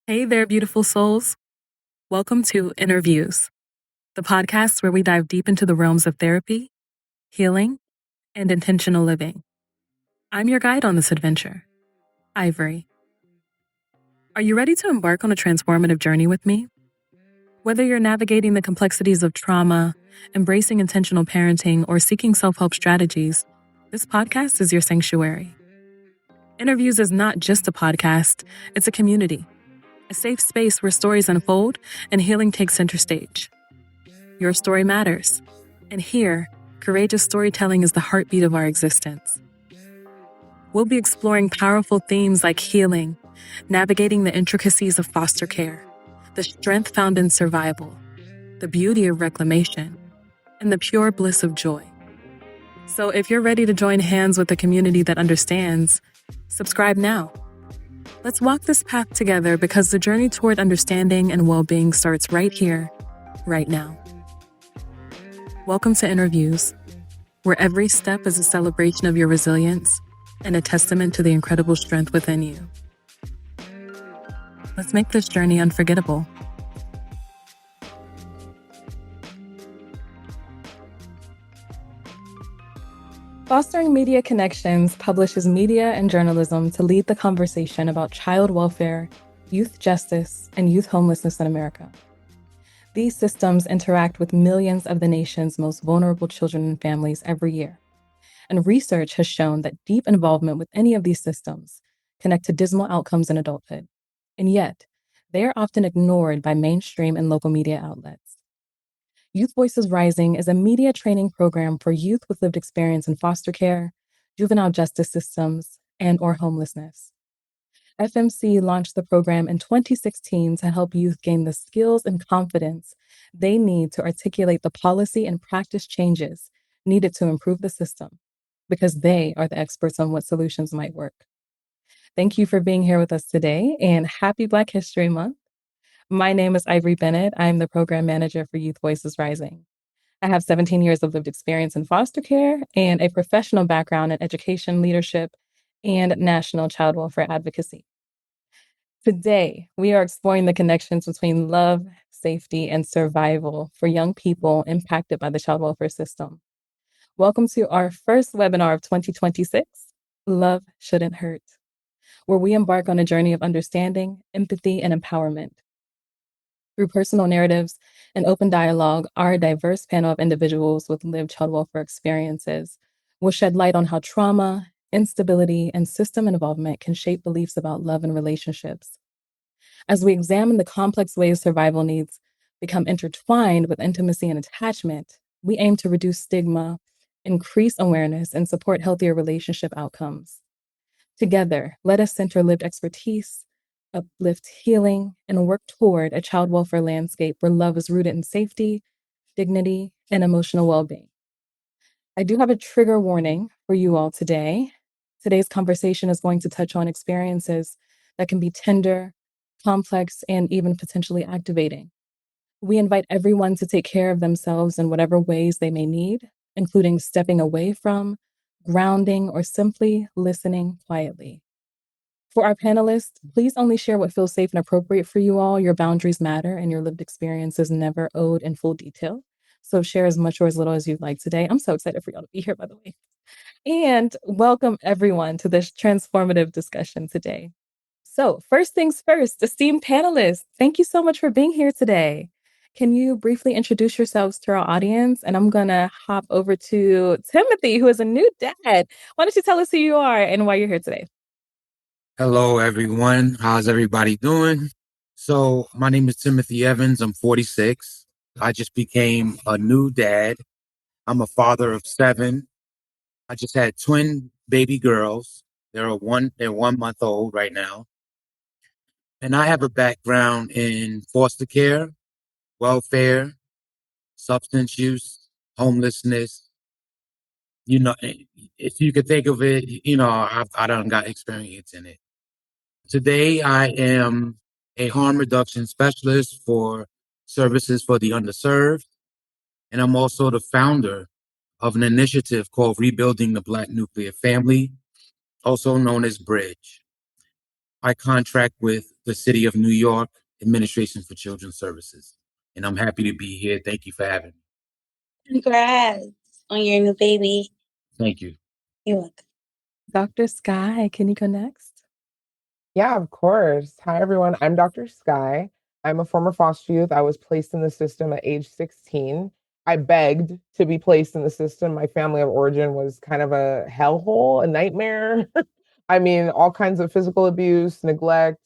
Hey there, beautiful souls. Welcome to InnerViews, the podcast where we dive deep into the realms of therapy, healing, and intentional living. I'm your guide on this adventure, Ivory. Are you ready to embark on a transformative journey with me? Whether you're navigating the complexities of trauma, embracing intentional parenting, or seeking self-help strategies, this podcast is your sanctuary. InnerViews is not just a podcast, it's a community. A safe space where stories unfold and healing takes center stage. Your story matters. And here, courageous storytelling is the heartbeat of our existence. We'll be exploring powerful themes like healing, navigating the intricacies of foster care, the strength found in survival, the beauty of reclamation, and the pure bliss of joy. So if you're ready to join hands with a community that understands, subscribe now. Let's walk this path together because the journey toward understanding and well-being starts right here, right now. Welcome to InnerViews, where every step is a celebration of your resilience and a testament to the incredible strength within you. Let's make this journey unforgettable. Fostering Media Connections publishes media and journalism to lead the conversation about child welfare, youth justice, and youth homelessness in America. These systems interact with millions of the nation's most vulnerable children and families every year. And research has shown that deep involvement with any of these systems connect to dismal outcomes in adulthood. And yet, they are often ignored by mainstream and local media outlets. Youth Voices Rising is a media training program for youth with lived experience in foster care, juvenile justice systems, and/or homelessness. FMC launched the program in 2016 to help youth gain the skills and confidence they need to articulate the policy and practice changes needed to improve the system, because they are the experts on what solutions might work. Thank you for being here with us today, and happy Black History Month. My name is Ivory Bennett. I'm the program manager for Youth Voices Rising. I have 17 years of lived experience in foster care and a professional background in education, leadership, and national child welfare advocacy. Today, we are exploring the connections between love, safety, and survival for young people impacted by the child welfare system. Welcome to our first webinar of 2026, Love Shouldn't Hurt, where we embark on a journey of understanding, empathy, and empowerment. Through personal narratives and open dialogue, our diverse panel of individuals with lived child welfare experiences will shed light on how trauma, instability, and system involvement can shape beliefs about love and relationships. As we examine the complex ways survival needs become intertwined with intimacy and attachment, we aim to reduce stigma, increase awareness, and support healthier relationship outcomes. Together, let us center lived expertise, uplift healing, and work toward a child welfare landscape where love is rooted in safety, dignity, and emotional well-being. I do have a trigger warning for you all today. Today's conversation is going to touch on experiences that can be tender, complex, and even potentially activating. We invite everyone to take care of themselves in whatever ways they may need, including stepping away from, grounding, or simply listening quietly. For our panelists, please only share what feels safe and appropriate for you all. Your boundaries matter, and your lived experience is never owed in full detail. So share as much or as little as you'd like today. I'm so excited for y'all to be here, by the way. And welcome everyone to this transformative discussion today. So first things first, esteemed panelists, thank you so much for being here today. Can you briefly introduce yourselves to our audience? And I'm gonna hop over to Timothy, who is a new dad. Why don't you tell us who you are and why you're here today? Hello, everyone. How's everybody doing? So my name is Timothy Evans. I'm 46. I just became a new dad. I'm a father of 7. I just had twin baby girls. They're 1 month old right now. And I have a background in foster care, welfare, substance use, homelessness. If you could think of it, I done got experience in it. Today, I am a harm reduction specialist for services for the underserved, and I'm also the founder of an initiative called Rebuilding the Black Nuclear Family, also known as Bridge. I contract with the City of New York Administration for Children's Services, and I'm happy to be here. Thank you for having me. Congrats on your new baby. Thank you. You're welcome. Dr. Sky, can you go next? Yeah, of course. Hi, everyone. I'm Dr. Sky. I'm a former foster youth. I was placed in the system at age 16. I begged to be placed in the system. My family of origin was kind of a hellhole, a nightmare. I mean, all kinds of physical abuse, neglect,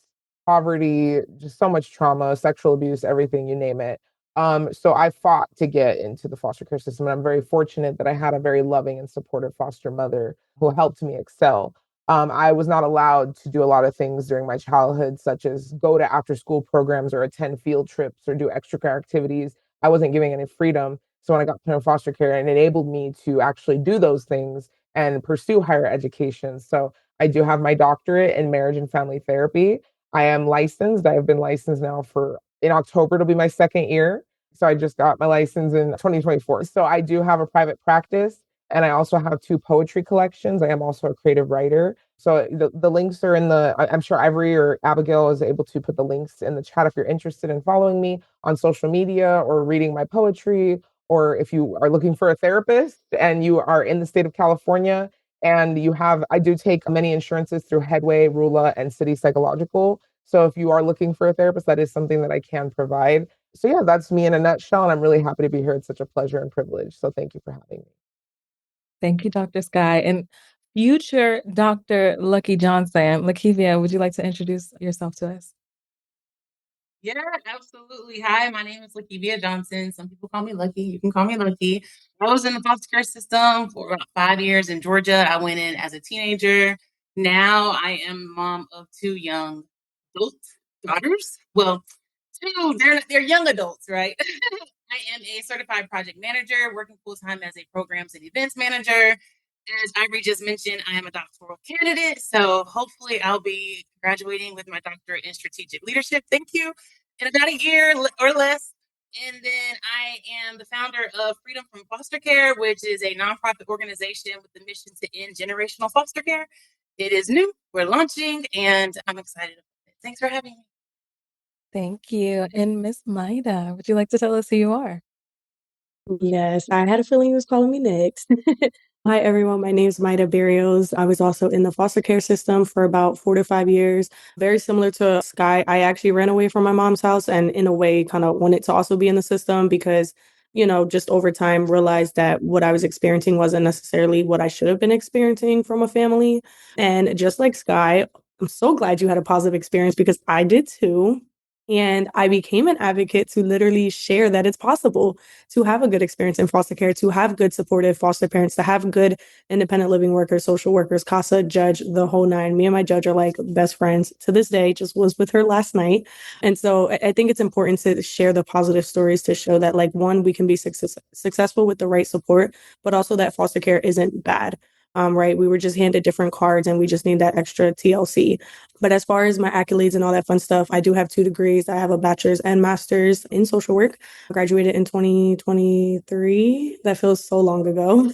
poverty, just so much trauma, sexual abuse, everything, you name it. So I fought to get into the foster care system. And I'm very fortunate that I had a very loving and supportive foster mother who helped me excel. I was not allowed to do a lot of things during my childhood, such as go to after school programs or attend field trips or do extracurricular activities. I wasn't giving any freedom. So when I got put in foster care, it enabled me to actually do those things and pursue higher education. So I do have my doctorate in marriage and family therapy. I am licensed. I have been licensed now for, in October, it'll be my second year. So I just got my license in 2024. So I do have a private practice and I also have two poetry collections. I am also a creative writer. So the links are in the, I'm sure Ivory or Abigail is able to put the links in the chat if you're interested in following me on social media or reading my poetry, or if you are looking for a therapist and you are in the state of California and you have, I do take many insurances through Headway, Rula, and City Psychological. So if you are looking for a therapist, that is something that I can provide. So yeah, that's me in a nutshell. And I'm really happy to be here. It's such a pleasure and privilege. So thank you for having me. Thank you, Dr. Sky. And future Dr. Lucky Johnson, Lakivia, would you like to introduce yourself to us? Yeah, absolutely. Hi, my name is Lakivia Johnson. Some people call me Lucky. You can call me Lucky. I was in the foster care system for about 5 years in Georgia. I went in as a teenager. Now I am mom of two young adult daughters. Well, two, they're young adults, right? I am a certified project manager, working full time as a programs and events manager. As Ivory just mentioned, I am a doctoral candidate, so hopefully I'll be graduating with my doctorate in strategic leadership. Thank you. In about a year or less. And then I am the founder of Freedom from Foster Care, which is a nonprofit organization with the mission to end generational foster care. It is new, we're launching, and I'm excited about it. Thanks for having me. Thank you. And Miss Maida, would you like to tell us who you are? Yes, I had a feeling he was calling me next. Hi, everyone. My name is Maida Barrios. I was also in the foster care system for about 4 to 5 years. Very similar to Sky, I actually ran away from my mom's house and, in a way, kind of wanted to also be in the system because, just over time realized that what I was experiencing wasn't necessarily what I should have been experiencing from a family. And just like Sky, I'm so glad you had a positive experience because I did too. And I became an advocate to literally share that it's possible to have a good experience in foster care, to have good supportive foster parents, to have good independent living workers, social workers, CASA, judge, the whole nine. Me and my judge are like best friends to this day, just was with her last night. And so I think it's important to share the positive stories to show that, like, one, we can be successful with the right support, but also that foster care isn't bad. Right. We were just handed different cards and we just need that extra TLC. But as far as my accolades and all that fun stuff, I do have 2 degrees. I have a bachelor's and master's in social work. I graduated in 2023. That feels so long ago.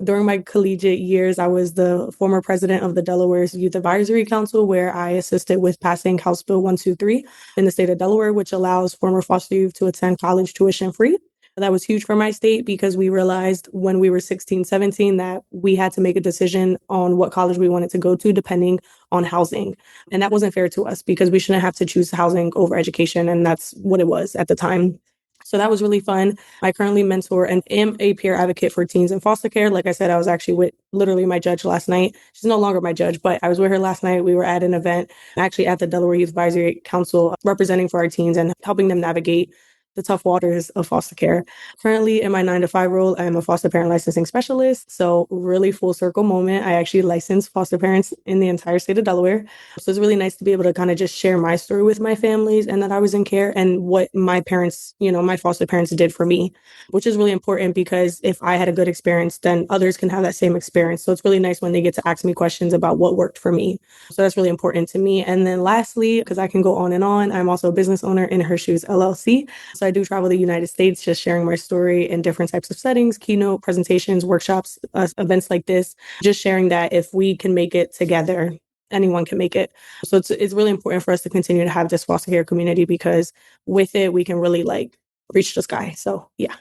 During my collegiate years, I was the former president of the Delaware's Youth Advisory Council, where I assisted with passing House Bill 123 in the state of Delaware, which allows former foster youth to attend college tuition free. That was huge for my state because we realized when we were 16, 17 that we had to make a decision on what college we wanted to go to depending on housing. And that wasn't fair to us because we shouldn't have to choose housing over education. And that's what it was at the time. So that was really fun. I currently mentor and am a peer advocate for teens in foster care. Like I said, I was actually with literally my judge last night. She's no longer my judge, but I was with her last night. We were at an event, actually at the Delaware Youth Advisory Council, representing for our teens and helping them navigate the tough waters of foster care. Currently in my 9 to 5 role, I am a foster parent licensing specialist. So really full circle moment. I actually license foster parents in the entire state of Delaware. So it's really nice to be able to kind of just share my story with my families and that I was in care and what my parents, my foster parents did for me, which is really important because if I had a good experience, then others can have that same experience. So it's really nice when they get to ask me questions about what worked for me. So that's really important to me. And then lastly, because I can go on and on, I'm also a business owner in Her Shoes LLC. So I do travel the United States, just sharing my story in different types of settings, keynote presentations, workshops, events like this, just sharing that if we can make it together, anyone can make it. So it's really important for us to continue to have this foster care community, because with it, we can really like reach the sky. So yeah.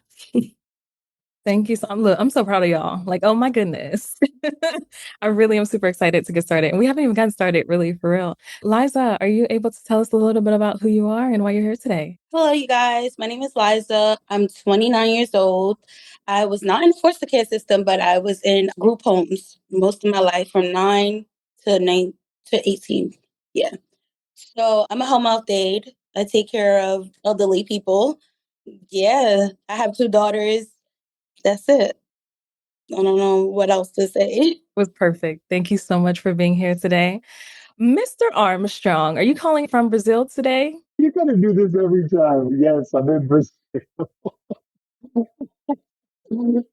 Thank you. Look, I'm so proud of y'all. Like, oh my goodness. I really am super excited to get started. And we haven't even gotten started, really, for real. Liza, are you able to tell us a little bit about who you are and why you're here today? Hello, you guys. My name is Liza. I'm 29 years old. I was not in the foster care system, but I was in group homes most of my life from 9 to 18. Yeah. So I'm a home health aide. I take care of elderly people. Yeah. I have 2 daughters. That's it. I don't know what else to say. It was perfect. Thank you so much for being here today. Mr. Armstrong, are you calling from Brazil today? You gotta do this every time. Yes, I'm in Brazil.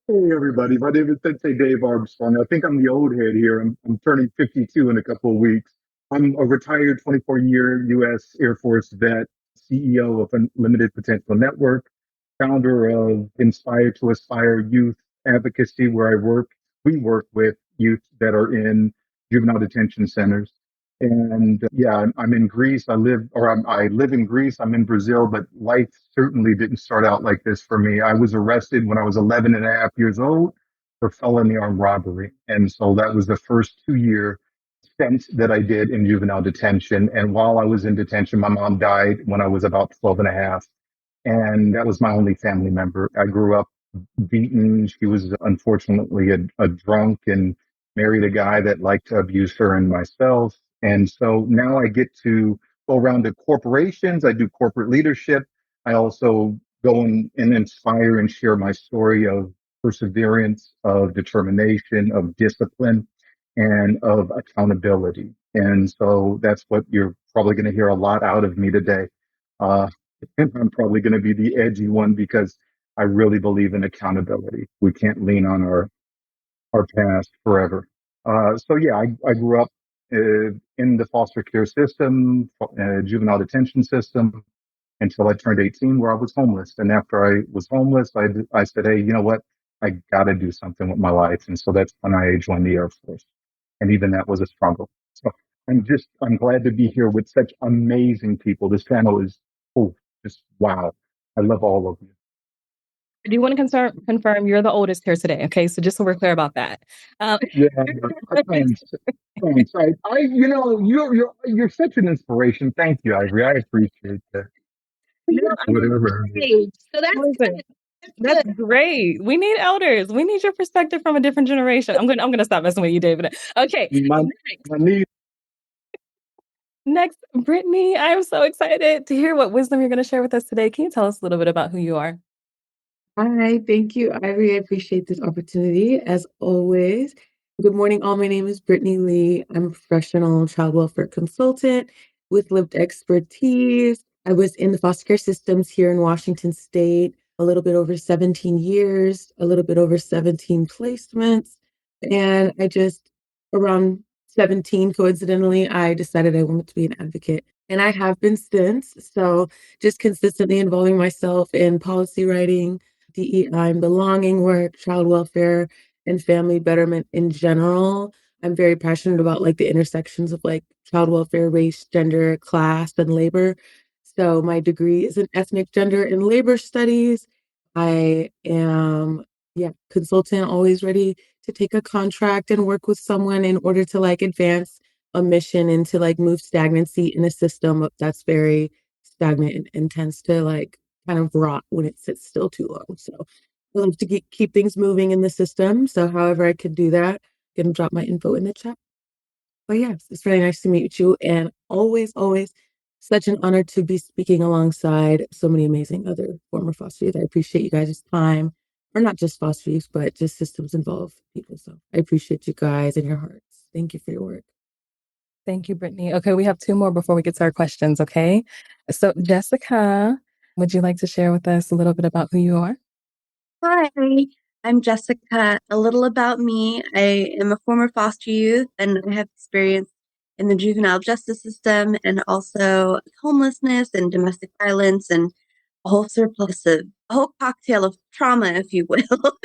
Hey everybody, my name is Sensei Dave Armstrong. I think I'm the old head here. I'm turning 52 in a couple of weeks. I'm a retired 24-year U.S. Air Force vet, CEO of Unlimited Potential Network, founder of Inspire to Aspire Youth Advocacy, where we work with youth that are in juvenile detention centers. And yeah, I'm in Greece. I live in Greece. I'm in Brazil, but life certainly didn't start out like this for me. I was arrested when I was 11 and a half years old for felony armed robbery. And so that was the first 2 year stint that I did in juvenile detention. And while I was in detention, my mom died when I was about 12 and a half. And that was my only family member. I grew up beaten. She was unfortunately a drunk and married a guy that liked to abuse her and myself. And so now I get to go around to corporations. I do corporate leadership. I also go and inspire and share my story of perseverance, of determination, of discipline, and of accountability. And so that's what you're probably going to hear a lot out of me today. Uh, I'm probably going to be the edgy one because I really believe in accountability. We can't lean on our past forever. So yeah, I grew up in the foster care system, juvenile detention system, until I turned 18, where I was homeless. And after I was homeless, I said, hey, you know what? I got to do something with my life. And so that's when I joined the Air Force. And even that was a struggle. So I'm glad to be here with such amazing people. This panel is, oh, just wow. I love all of you. I do want to confirm you're the oldest here today. Okay, so just so we're clear about that. Yeah, thanks. Thanks. You're such an inspiration. Thank you, Ivory. I appreciate that. No, I'm Whatever. age, so that's Listen, good. that's Good. great. We need elders. We need your perspective from a different generation. I'm gonna stop messing with you, David. Okay. My niece. Next, Brittany, I am so excited to hear what wisdom you're going to share with us today. Can you tell us a little bit about who you are? Hi, thank you, Ivory. I appreciate this opportunity as always. Good morning, all. My name is Brittany Lee. I'm a professional child welfare consultant with lived expertise. I was in the foster care systems here in Washington State a little bit over 17 years, a little bit over 17 placements. And around 17, coincidentally, I decided I wanted to be an advocate. And I have been since. So just consistently involving myself in policy writing, DEI and belonging work, child welfare, and family betterment in general. I'm very passionate about like the intersections of like child welfare, race, gender, class, and labor. So my degree is in ethnic, gender, and labor studies. I am, yeah, consultant, always ready to take a contract and work with someone in order to like advance a mission and to like move stagnancy in a system that's very stagnant and tends to like kind of rot when it sits still too long. So I love to keep things moving in the system. So however I could do that, I'm gonna drop my info in the chat. But yes, it's really nice to meet you, and always, always such an honor to be speaking alongside so many amazing other former foster youth. I appreciate you guys' time, or not just foster youth, but just systems involved people. So I appreciate you guys and your hearts. Thank you for your work. Thank you, Brittany. Okay, we have two more before we get to our questions, okay? So, Jessica, would you like to share with us a little bit about who you are? Hi, I'm Jessica. A little about me. I am a former foster youth and I have experience in the juvenile justice system and also homelessness and domestic violence and a whole cocktail of trauma, if you will.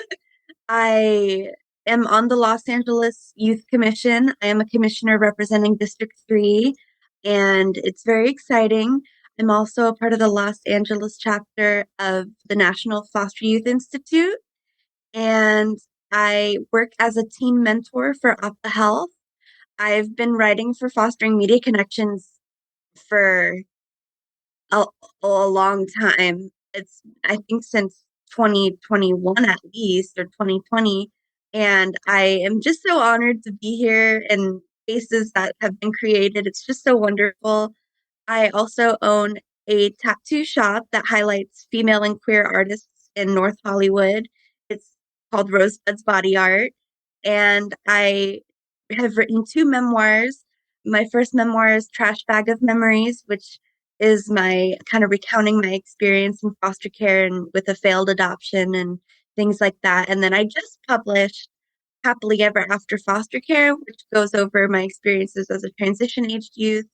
I am on the Los Angeles Youth Commission. I am a commissioner representing District 3, and it's very exciting. I'm also a part of the Los Angeles chapter of the National Foster Youth Institute, and I work as a team mentor for Oppa Health. I've been writing for Fostering Media Connections for a, a long time. It's, I think, since 2021 at least, or 2020. And I am just so honored to be here and spaces that have been created. It's just so wonderful. I also own a tattoo shop that highlights female and queer artists in North Hollywood. It's called Rosebud's Body Art. And I have written two memoirs. My first memoir is Trash Bag of Memories, which is my kind of recounting my experience in foster care and with a failed adoption and things like that. And then I just published Happily Ever After Foster Care, which goes over my experiences as a transition aged youth.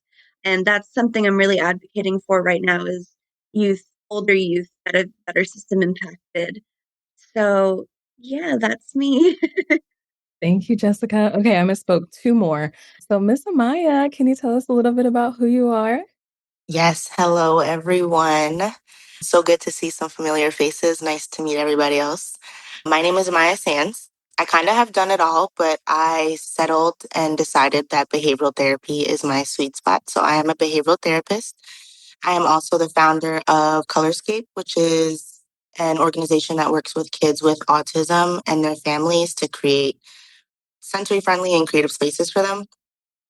And that's something I'm really advocating for right now is youth, older youth that are system impacted. So yeah, that's me. Thank you, Jessica. Okay, I misspoke two more. So, Miss Amaya, can you tell us a little bit about who you are? Yes, hello everyone. So good to see some familiar faces. Nice to meet everybody else. My name is Maya Sands. I kind of have done it all, but I settled and decided that behavioral therapy is my sweet spot. So I am a behavioral therapist. I am also the founder of Colorscape, which is an organization that works with kids with autism and their families to create sensory friendly and creative spaces for them.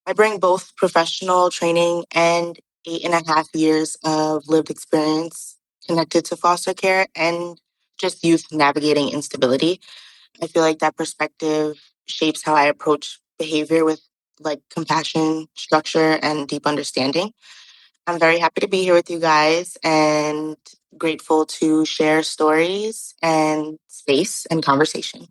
I bring both professional training and 8.5 years of lived experience connected to foster care and just youth navigating instability. I feel like that perspective shapes how I approach behavior with like compassion, structure, and deep understanding. I'm very happy to be here with you guys and grateful to share stories and space and conversation.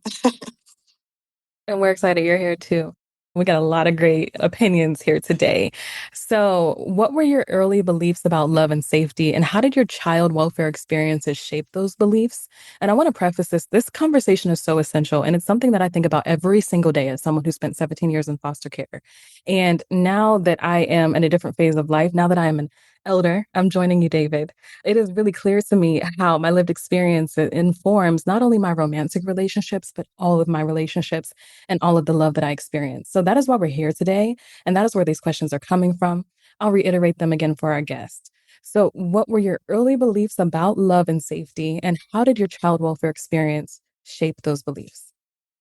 And we're excited you're here too. We got a lot of great opinions here today. So, what were your early beliefs about love and safety, and how did your child welfare experiences shape those beliefs? And I want to preface this conversation is so essential, and it's something that I think about every single day as someone who spent 17 years in foster care. And now that I am in a different phase of life, now that I am an elder, I'm joining you, David. It is really clear to me how my lived experience informs not only my romantic relationships, but all of my relationships and all of the love that I experience. So that is why we're here today. And that is where these questions are coming from. I'll reiterate them again for our guest. So, what were your early beliefs about love and safety, and how did your child welfare experience shape those beliefs?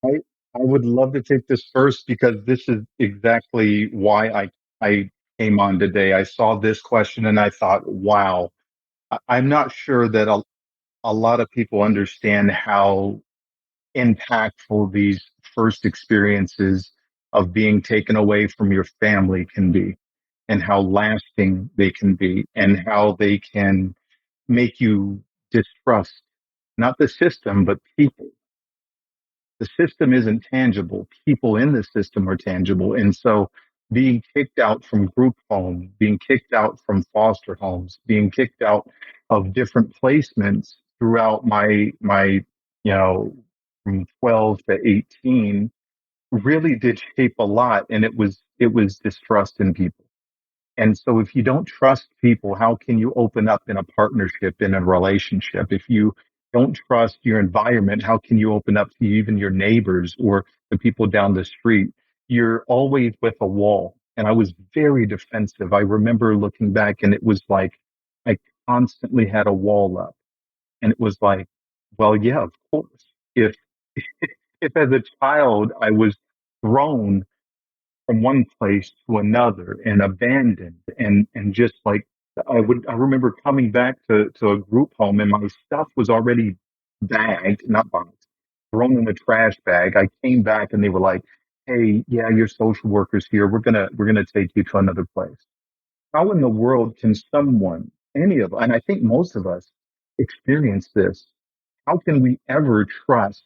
I I would love to take this first because this is exactly why I came on today. I saw this question and I thought, wow, I'm not sure that a lot of people understand how impactful these first experiences of being taken away from your family can be, and how lasting they can be, and how they can make you distrust not the system, but people. The system isn't tangible. People in the system are tangible. And so being kicked out from group home, being kicked out from foster homes, being kicked out of different placements throughout from 12 to 18 really did shape a lot. And it was distrust in people. And so if you don't trust people, how can you open up in a partnership, in a relationship? If you don't trust your environment, how can you open up to even your neighbors or the people down the street? You're always with a wall. And I was very defensive. I remember looking back and it was like I constantly had a wall up. And it was like, well, yeah, of course. If if as a child I was thrown from one place to another and abandoned and just like I remember coming back to a group home and my stuff was already bagged, not boxed, thrown in the trash bag. I came back and they were like, "Hey, yeah, your social worker's here. We're gonna take you to another place." How in the world can someone, any of, and I think most of us experience this, how can we ever trust?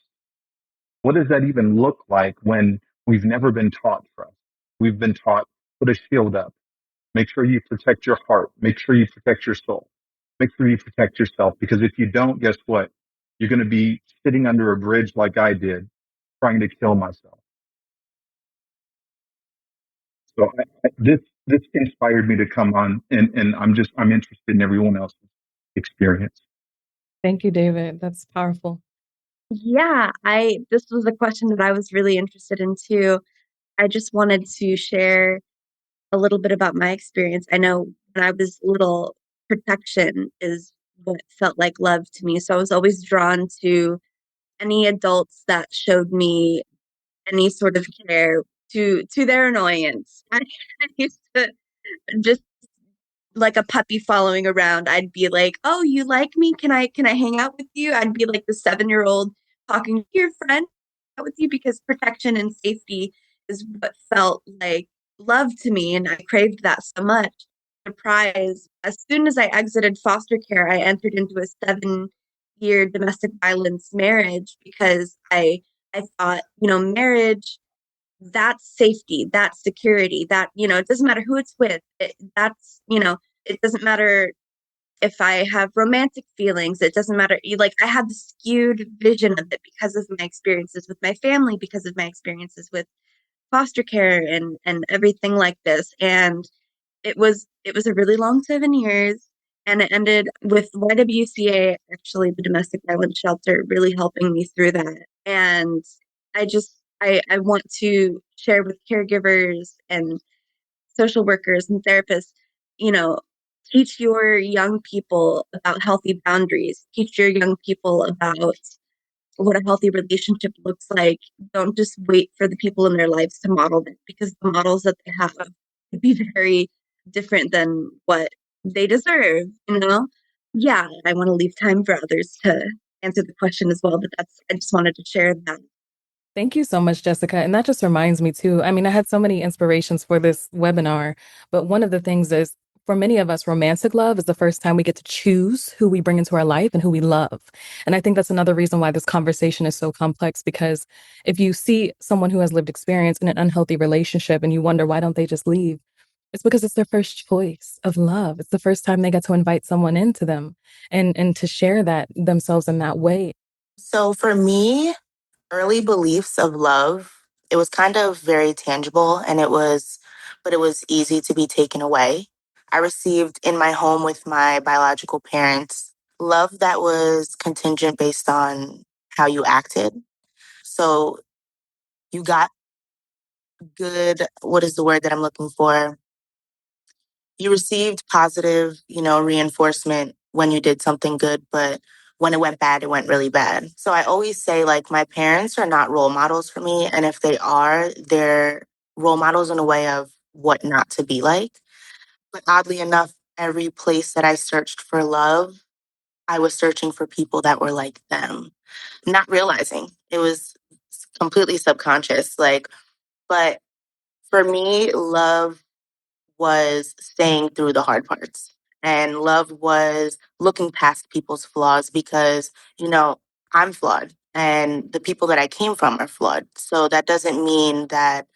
What does that even look like when we've never been taught trust? We've been taught, put a shield up. Make sure you protect your heart. Make sure you protect your soul. Make sure you protect yourself. Because if you don't, guess what? You're going to be sitting under a bridge like I did. trying to kill myself. So this inspired me to come on, and I'm interested in everyone else's experience. Thank you, David. That's powerful. Yeah, I this was a question that I was really interested in too. I just wanted to share a little bit about my experience. I know when I was little, protection is what felt like love to me. So I was always drawn to any adults that showed me any sort of care to their annoyance. I used to just like a puppy following around. I'd be like, "Oh, you like me? Can I hang out with you?" I'd be like the 7-year-old talking to your friend out with you because protection and safety is what felt like love to me, and I craved that so much. Surprise! As soon as I exited foster care, I entered into a 7-year domestic violence marriage because I thought, marriage, that's safety, that's security, that, it doesn't matter who it's with. It doesn't matter if I have romantic feelings. It doesn't matter. Like, I had this skewed vision of it because of my experiences with my family, because of my experiences with foster care and everything like this. And it was a really long 7 years. And it ended with YWCA, actually, the domestic violence shelter, really helping me through that. And I want to share with caregivers and social workers and therapists, you know, teach your young people about healthy boundaries, teach your young people about what a healthy relationship looks like. Don't just wait for the people in their lives to model it, because the models that they have could be very different than what they deserve, you know? Yeah, I want to leave time for others to answer the question as well, but I just wanted to share that. Thank you so much, Jessica. And that just reminds me too. I mean, I had so many inspirations for this webinar, but one of the things is for many of us, romantic love is the first time we get to choose who we bring into our life and who we love. And I think that's another reason why this conversation is so complex, because if you see someone who has lived experience in an unhealthy relationship and you wonder, why don't they just leave? It's because it's their first choice of love. It's the first time they get to invite someone into them and to share that themselves in that way. So for me, early beliefs of love, it was kind of very tangible but it was easy to be taken away. I received in my home with my biological parents love that was contingent based on how you acted. So you got good, what is the word that I'm looking for? You received positive, reinforcement when you did something good, but when it went bad, it went really bad. So I always say, like, my parents are not role models for me. And if they are, they're role models in a way of what not to be like. But oddly enough, every place that I searched for love, I was searching for people that were like them, not realizing it was completely subconscious. But for me, love was staying through the hard parts. And love was looking past people's flaws because, I'm flawed and the people that I came from are flawed. So that doesn't mean that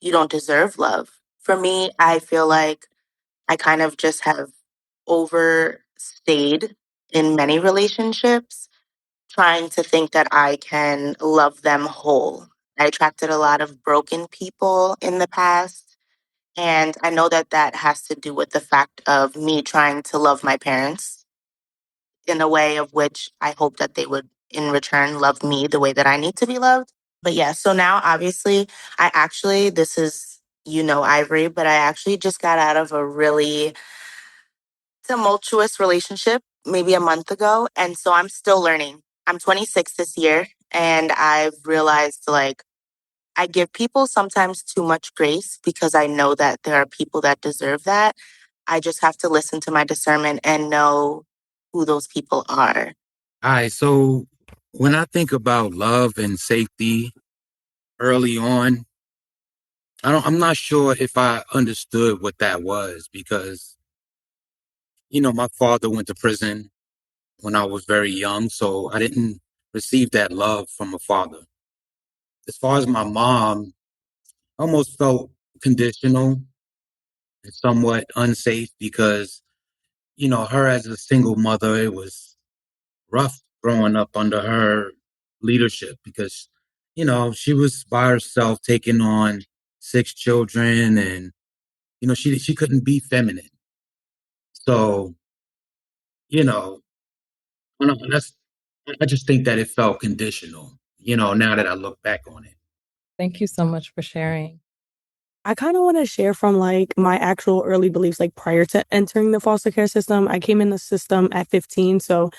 you don't deserve love. For me, I feel like I kind of just have overstayed in many relationships, trying to think that I can love them whole. I attracted a lot of broken people in the past, and I know that that has to do with the fact of me trying to love my parents in a way of which I hope that they would, in return, love me the way that I need to be loved. But yeah, so now obviously, this is, Ivory, but I actually just got out of a really tumultuous relationship maybe a month ago. And so I'm still learning. I'm 26 this year, and I've realized, like, I give people sometimes too much grace because I know that there are people that deserve that. I just have to listen to my discernment and know who those people are. All right. So when I think about love and safety early on, I'm not sure if I understood what that was because, my father went to prison when I was very young. So I didn't receive that love from a father. As far as my mom, I almost felt conditional and somewhat unsafe because, her as a single mother, it was rough growing up under her leadership because she was by herself taking on 6 children, and she couldn't be feminine. So, you know, I don't know, I just think that it felt conditional, now that I look back on it. Thank you so much for sharing. I kind of want to share from like my actual early beliefs, like prior to entering the foster care system. I came in the system at 15. So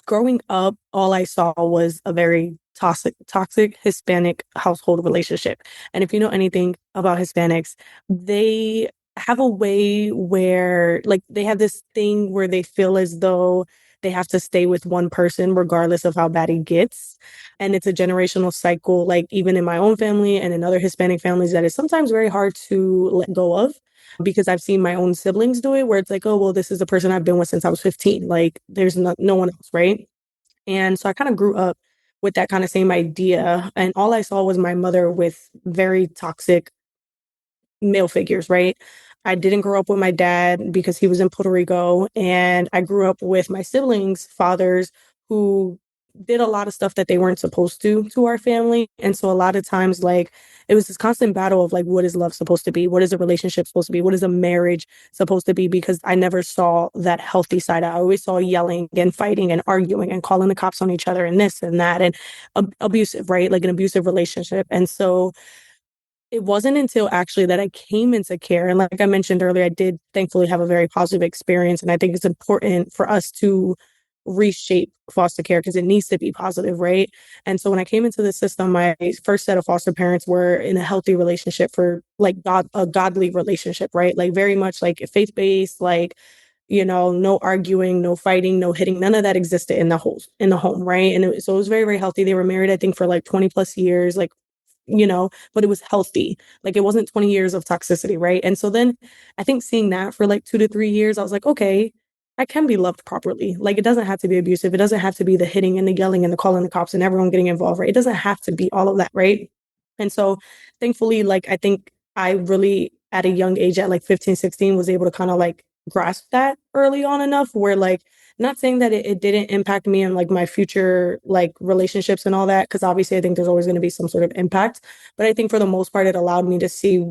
growing up, all I saw was a very toxic Hispanic household relationship. And if you know anything about Hispanics, they have a way where like they have this thing where they feel as though they have to stay with one person regardless of how bad it gets. And it's a generational cycle, like even in my own family and in other Hispanic families, that is sometimes very hard to let go of, because I've seen my own siblings do it, where it's like, oh, well, this is the person I've been with since I was 15. Like, there's no one else, right? And so I kind of grew up with that kind of same idea. And all I saw was my mother with very toxic male figures, right? I didn't grow up with my dad because he was in Puerto Rico. And I grew up with my siblings' fathers who did a lot of stuff that they weren't supposed to our family. And so a lot of times, like, it was this constant battle of like, what is love supposed to be? What is a relationship supposed to be? What is a marriage supposed to be? Because I never saw that healthy side. I always saw yelling and fighting and arguing and calling the cops on each other and this and that and abusive, right? Like an abusive relationship. And so it wasn't until actually that I came into care. And like I mentioned earlier, I did thankfully have a very positive experience. And I think it's important for us to reshape foster care because it needs to be positive, right? And so when I came into the system, my first set of foster parents were in a healthy relationship for like a godly relationship, right? Like very much like faith-based, like, no arguing, no fighting, no hitting, none of that existed in the home, right? And so it was very, very healthy. They were married, I think, for like 20 plus years, like, but it was healthy. Like it wasn't 20 years of toxicity, right? And so then I think seeing that for like 2 to 3 years, I was like, okay, I can be loved properly. Like it doesn't have to be abusive. It doesn't have to be the hitting and the yelling and the calling the cops and everyone getting involved, right? It doesn't have to be all of that, right? And so thankfully, like I think I really at a young age at like 15, 16 was able to kind of like grasp that early on enough where like not saying that it didn't impact me and like my future like relationships and all that, because obviously I think there's always going to be some sort of impact, but I think for the most part it allowed me to see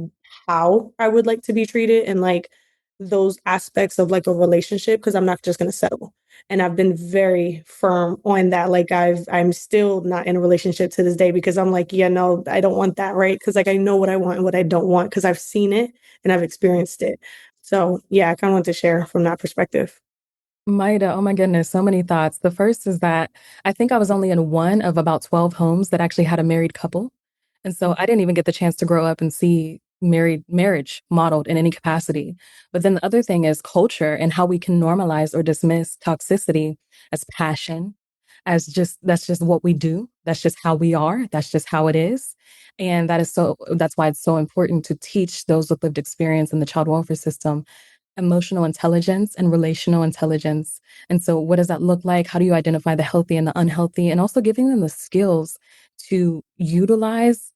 how I would like to be treated and like those aspects of like a relationship, because I'm not just going to settle. And I've been very firm on that. Like I'm still not in a relationship to this day because I'm like, yeah, no, I don't want that, right? Because like I know what I want and what I don't want because I've seen it and I've experienced it. So yeah, I kind of want to share from that perspective. Maida, oh my goodness, so many thoughts. The first is that I think I was only in one of about 12 homes that actually had a married couple. And so I didn't even get the chance to grow up and see marriage modeled in any capacity. But then the other thing is culture and how we can normalize or dismiss toxicity as passion, as just that's just what we do. That's just how we are. That's just how it is. And that's why it's so important to teach those with lived experience in the child welfare system emotional intelligence and relational intelligence. And so, what does that look like? How do you identify the healthy and the unhealthy? And also giving them the skills to utilize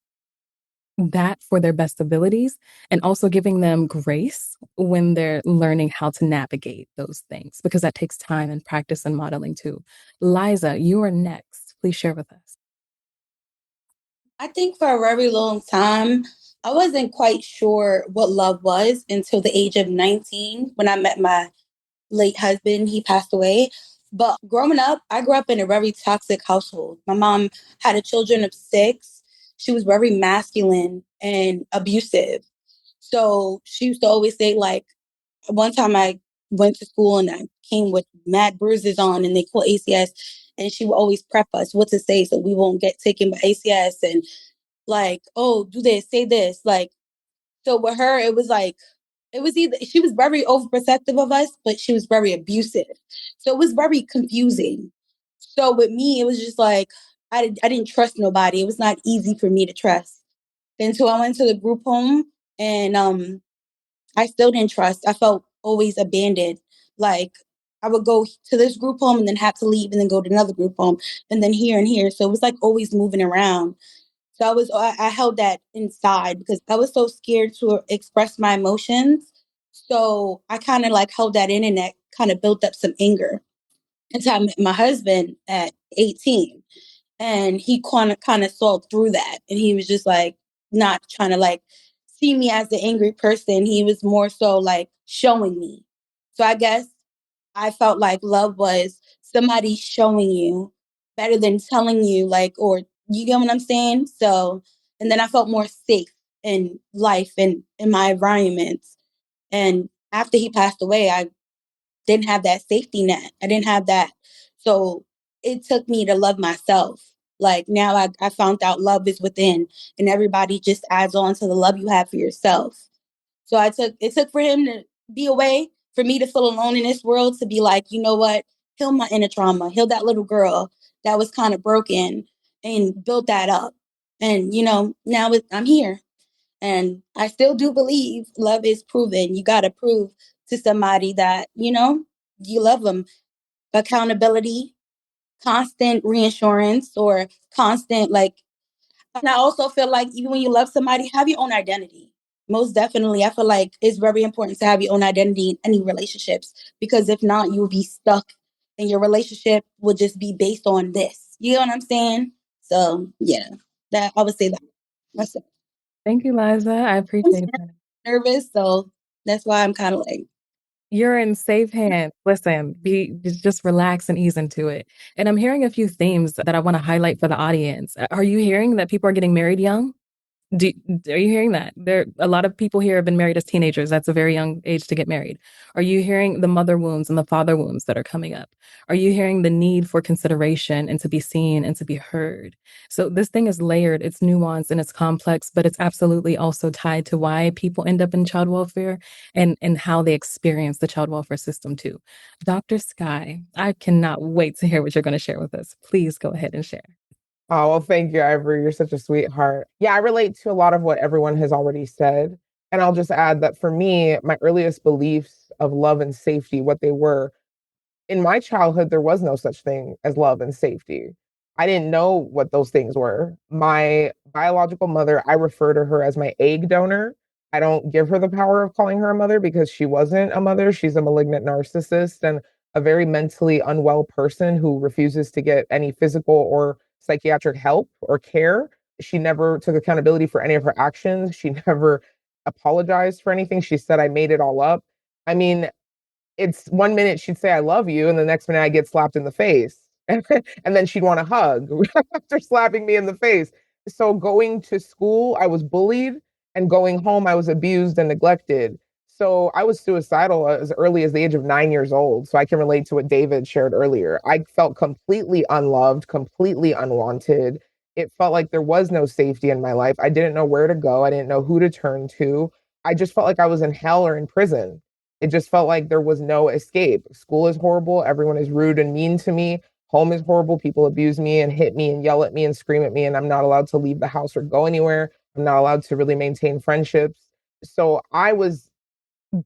that for their best abilities, and also giving them grace when they're learning how to navigate those things, because that takes time and practice and modeling too. Liza, you are next. Please share with us. I think for a very long time, I wasn't quite sure what love was until the age of 19 when I met my late husband. He passed away. But growing up, I grew up in a very toxic household. My mom had a children of 6. She was very masculine and abusive. So she used to always say, like, one time I went to school and I came with mad bruises on and they call ACS. And she would always prep us what to say so we won't get taken by ACS. And like, oh, do this, say this. Like, so with her, it was like, it was either she was very overprotective of us, but she was very abusive. So it was very confusing. So with me, it was just like, I didn't trust nobody. It was not easy for me to trust until I went to the group home and I still didn't trust. I felt always abandoned. Like I would go to this group home and then have to leave and then go to another group home and then here and here. So it was like always moving around. So I held that inside because I was so scared to express my emotions. So I kind of like held that in and that kind of built up some anger until I met my husband at 18. And he kind of saw through that. And he was just like, not trying to like see me as the angry person. He was more so like showing me. So I guess I felt like love was somebody showing you better than telling you, like, or you get what I'm saying? So, and then I felt more safe in life and in my environments. And after he passed away, I didn't have that safety net. I didn't have that. So it took me to love myself. Like now I found out love is within, and everybody just adds on to the love you have for yourself. So it took for him to be away, for me to feel alone in this world, to be like, you know what, heal my inner trauma, heal that little girl that was kind of broken and build that up. And now I'm here. And I still do believe love is proven. You got to prove to somebody that, you love them. Accountability, constant reassurance, or constant, like, and I also feel like even when you love somebody, have your own identity. Most definitely. I feel like it's very important to have your own identity in any relationships, because if not, you'll be stuck and your relationship will just be based on this. You know what I'm saying? So, yeah, that I would say that. That's it. Thank you, Liza. I appreciate that. Nervous, so that's why I'm kind of like, you're in safe hands. Listen, just relax and ease into it. And I'm hearing a few themes that I want to highlight for the audience. Are you hearing that people are getting married young? Are you hearing that? A lot of people here have been married as teenagers. That's a very young age to get married. Are you hearing the mother wounds and the father wounds that are coming up? Are you hearing the need for consideration and to be seen and to be heard? So this thing is layered, it's nuanced, and it's complex, but it's absolutely also tied to why people end up in child welfare and how they experience the child welfare system too. Dr. Sky, I cannot wait to hear what you're going to share with us. Please go ahead and share. Oh, well, thank you, Ivory. You're such a sweetheart. Yeah, I relate to a lot of what everyone has already said. And I'll just add that for me, my earliest beliefs of love and safety, what they were, in my childhood, there was no such thing as love and safety. I didn't know what those things were. My biological mother, I refer to her as my egg donor. I don't give her the power of calling her a mother because she wasn't a mother. She's a malignant narcissist and a very mentally unwell person who refuses to get any physical or psychiatric help or care. She never took accountability for any of her actions. She never apologized for anything. She said, I made it all up. I mean, it's 1 minute she'd say I love you, and the next minute I get slapped in the face. And then she'd want a hug after slapping me in the face. So going to school, I was bullied, and going home, I was abused and neglected. So I was suicidal as early as the age of 9 years old. So I can relate to what David shared earlier. I felt completely unloved, completely unwanted. It felt like there was no safety in my life. I didn't know where to go. I didn't know who to turn to. I just felt like I was in hell or in prison. It just felt like there was no escape. School is horrible. Everyone is rude and mean to me. Home is horrible. People abuse me and hit me and yell at me and scream at me. And I'm not allowed to leave the house or go anywhere. I'm not allowed to really maintain friendships. So I was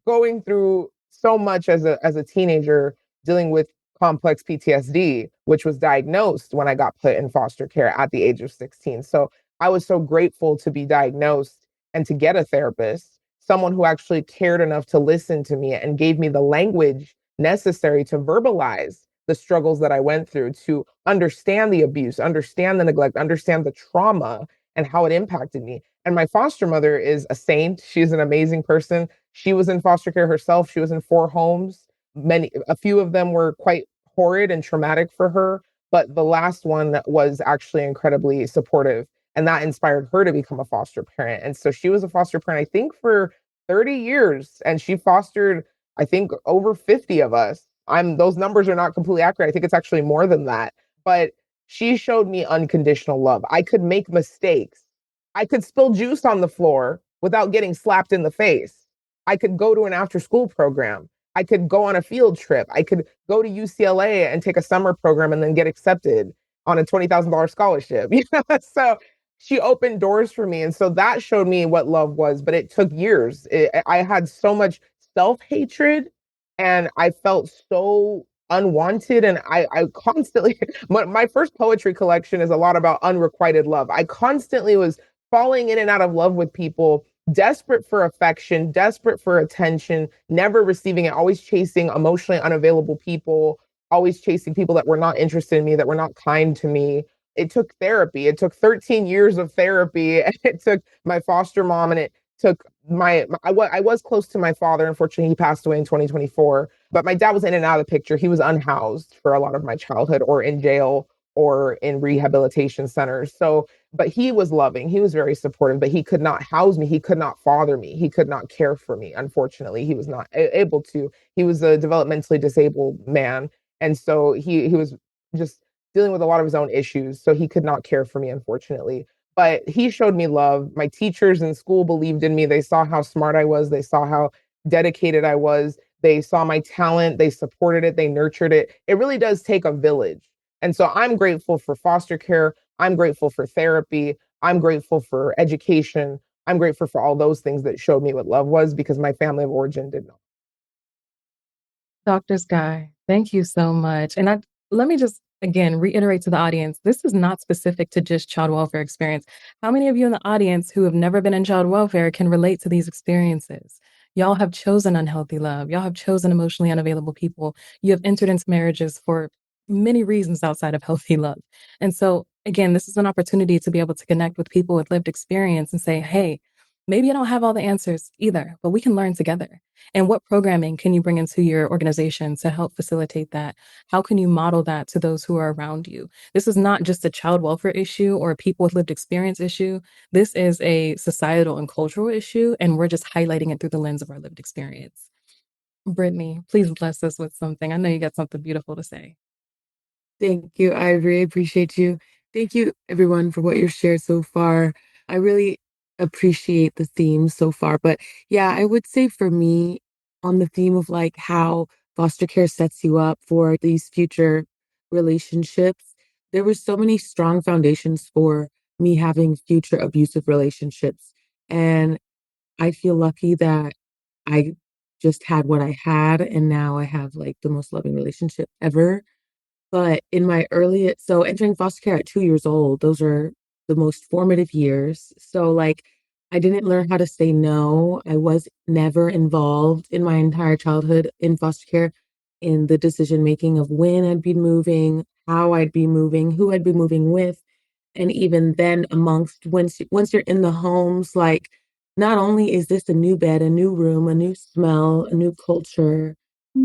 going through so much as a teenager, dealing with complex PTSD, which was diagnosed when I got put in foster care at the age of 16. So I was so grateful to be diagnosed and to get a therapist, someone who actually cared enough to listen to me and gave me the language necessary to verbalize the struggles that I went through, to understand the abuse, understand the neglect, understand the trauma and how it impacted me. And my foster mother is a saint. She's an amazing person. She was in foster care herself. She was in 4 homes. A few of them were quite horrid and traumatic for her, but the last one was actually incredibly supportive. And that inspired her to become a foster parent. And so she was a foster parent, I think, for 30 years. And she fostered, I think, over 50 of us. Those numbers are not completely accurate. I think it's actually more than that. But she showed me unconditional love. I could make mistakes. I could spill juice on the floor without getting slapped in the face. I could go to an after school program. I could go on a field trip. I could go to UCLA and take a summer program and then get accepted on a $20,000 scholarship. So she opened doors for me. And so that showed me what love was, but it took years. I had so much self-hatred and I felt so unwanted. And I constantly, my first poetry collection is a lot about unrequited love. I constantly was falling in and out of love with people, desperate for affection, desperate for attention, never receiving it, always chasing emotionally unavailable people, always chasing people that were not interested in me, that were not kind to me. it took therapy. It took 13 years of therapy. And it took my foster mom, and it took I was close to my father. Unfortunately, he passed away in 2024. But my dad was in and out of the picture. He was unhoused for a lot of my childhood, or in jail, or in rehabilitation centers. So, but he was loving. He was very supportive, but he could not house me. He could not father me. He could not care for me. Unfortunately, he was not able to. He was a developmentally disabled man. And so he was just dealing with a lot of his own issues. So he could not care for me, unfortunately. But he showed me love. My teachers in school believed in me. They saw how smart I was. They saw how dedicated I was. They saw my talent. They supported it. They nurtured it. It really does take a village. And so I'm grateful for foster care. I'm grateful for therapy. I'm grateful for education. I'm grateful for all those things that showed me what love was, because my family of origin did not. Dr. Sky, thank you so much. And let me just again reiterate to the audience, this is not specific to just child welfare experience. How many of you in the audience who have never been in child welfare can relate to these experiences? Y'all have chosen unhealthy love. Y'all have chosen emotionally unavailable people. You have entered into marriages for many reasons outside of healthy love. And so, again, this is an opportunity to be able to connect with people with lived experience and say, hey, maybe I don't have all the answers either, but we can learn together. And what programming can you bring into your organization to help facilitate that? How can you model that to those who are around you? This is not just a child welfare issue or a people with lived experience issue. This is a societal and cultural issue, and we're just highlighting it through the lens of our lived experience. Brittany, please bless us with something. I know you got something beautiful to say. Thank you. I really appreciate you. Thank you, everyone, for what you've shared so far. I really appreciate the theme so far. But yeah, I would say for me, on the theme of like how foster care sets you up for these future relationships, there were so many strong foundations for me having future abusive relationships. And I feel lucky that I just had what I had, and now I have like the most loving relationship ever. But in my early so entering foster care at 2 years old, those are the most formative years. So, like, I didn't learn how to say no. I was never involved in my entire childhood in foster care in the decision making of when I'd be moving, how I'd be moving, who I'd be moving with. And even then, amongst once you're in the homes, like, not only is this a new bed, a new room, a new smell, a new culture,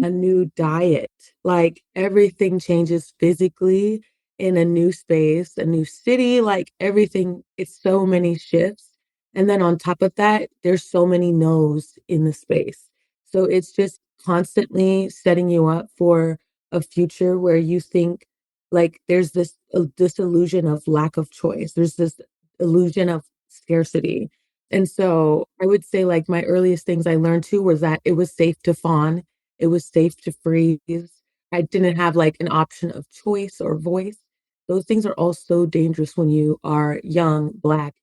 a new diet, like everything changes physically in a new space, a new city, like everything, it's so many shifts. And then on top of that, there's so many no's in the space. So it's just constantly setting you up for a future where you think like there's this illusion of lack of choice. There's this illusion of scarcity. And so I would say like my earliest things I learned too was that it was safe to fawn. It was safe to freeze. I didn't have like an option of choice or voice. Those things are all so dangerous when you are young, Black,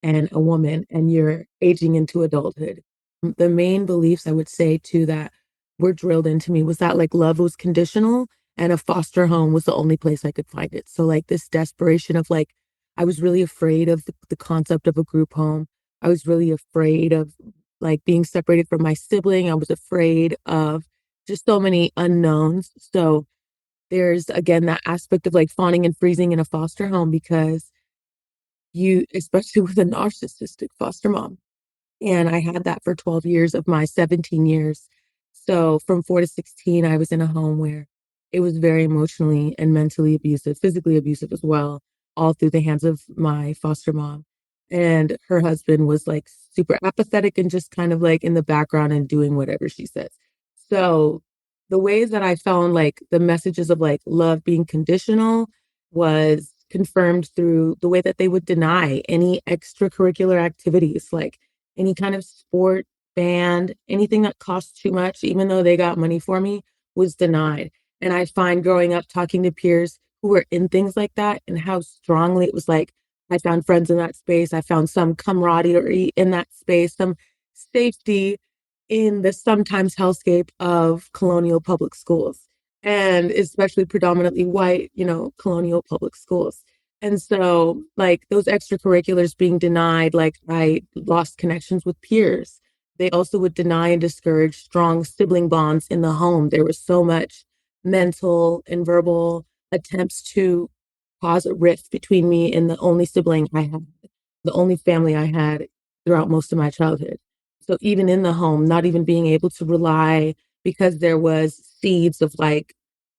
and a woman, and you're aging into adulthood. The main beliefs I would say too that were drilled into me was that like love was conditional and a foster home was the only place I could find it. So like this desperation of like, I was really afraid of the concept of a group home. I was really afraid of like being separated from my sibling. I was afraid of just so many unknowns. So there's again that aspect of like fawning and freezing in a foster home because you, especially with a narcissistic foster mom, and I had that for 12 years of my 17 years. So from 4 to 16, I was in a home where it was very emotionally and mentally abusive, physically abusive as well, all through the hands of my foster mom. And her husband was like super apathetic and just kind of like in the background and doing whatever she says. So the ways that I found like the messages of like love being conditional was confirmed through the way that they would deny any extracurricular activities, like any kind of sport, band, anything that cost too much, even though they got money for me, was denied. And I find growing up talking to peers who were in things like that and how strongly it was like, I found friends in that space. I found some camaraderie in that space, some safety in the sometimes hellscape of colonial public schools, and especially predominantly white, colonial public schools. And so, like, those extracurriculars being denied, like, I lost connections with peers. They also would deny and discourage strong sibling bonds in the home. There was so much mental and verbal attempts to cause a rift between me and the only sibling I had, the only family I had throughout most of my childhood. So even in the home, not even being able to rely because there was seeds of like,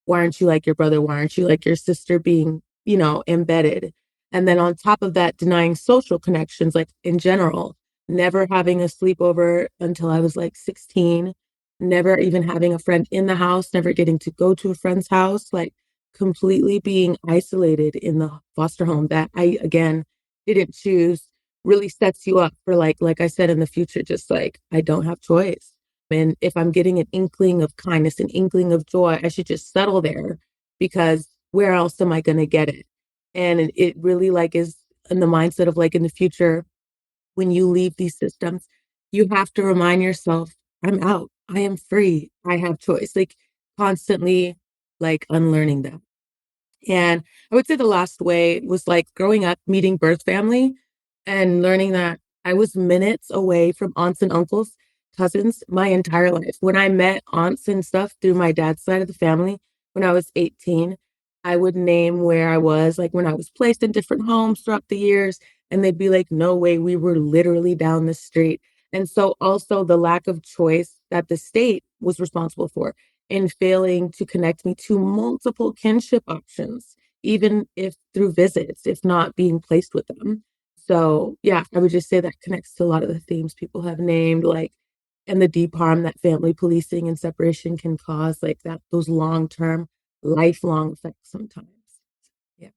why aren't you like your brother? Why aren't you like your sister being, embedded? And then on top of that, denying social connections, like in general, never having a sleepover until I was like 16, never even having a friend in the house, never getting to go to a friend's house, like completely being isolated in the foster home that I, again, didn't choose, really sets you up for like I said, in the future, just like, I don't have choice. And if I'm getting an inkling of kindness, an inkling of joy, I should just settle there because where else am I going to get it? And it really like is in the mindset of like in the future, when you leave these systems, you have to remind yourself, I'm out. I am free. I have choice. Like constantly like unlearning that. And I would say the last way was like growing up, meeting birth family and learning that I was minutes away from aunts and uncles, cousins my entire life. When I met aunts and stuff through my dad's side of the family, when I was 18, I would name where I was, like when I was placed in different homes throughout the years. And they'd be like, no way, we were literally down the street. And so also the lack of choice that the state was responsible for in failing to connect me to multiple kinship options, even if through visits, if not being placed with them. So yeah, I would just say that connects to a lot of the themes people have named, like, and the deep harm that family policing and separation can cause, like that, those long-term, lifelong effects sometimes. Yeah.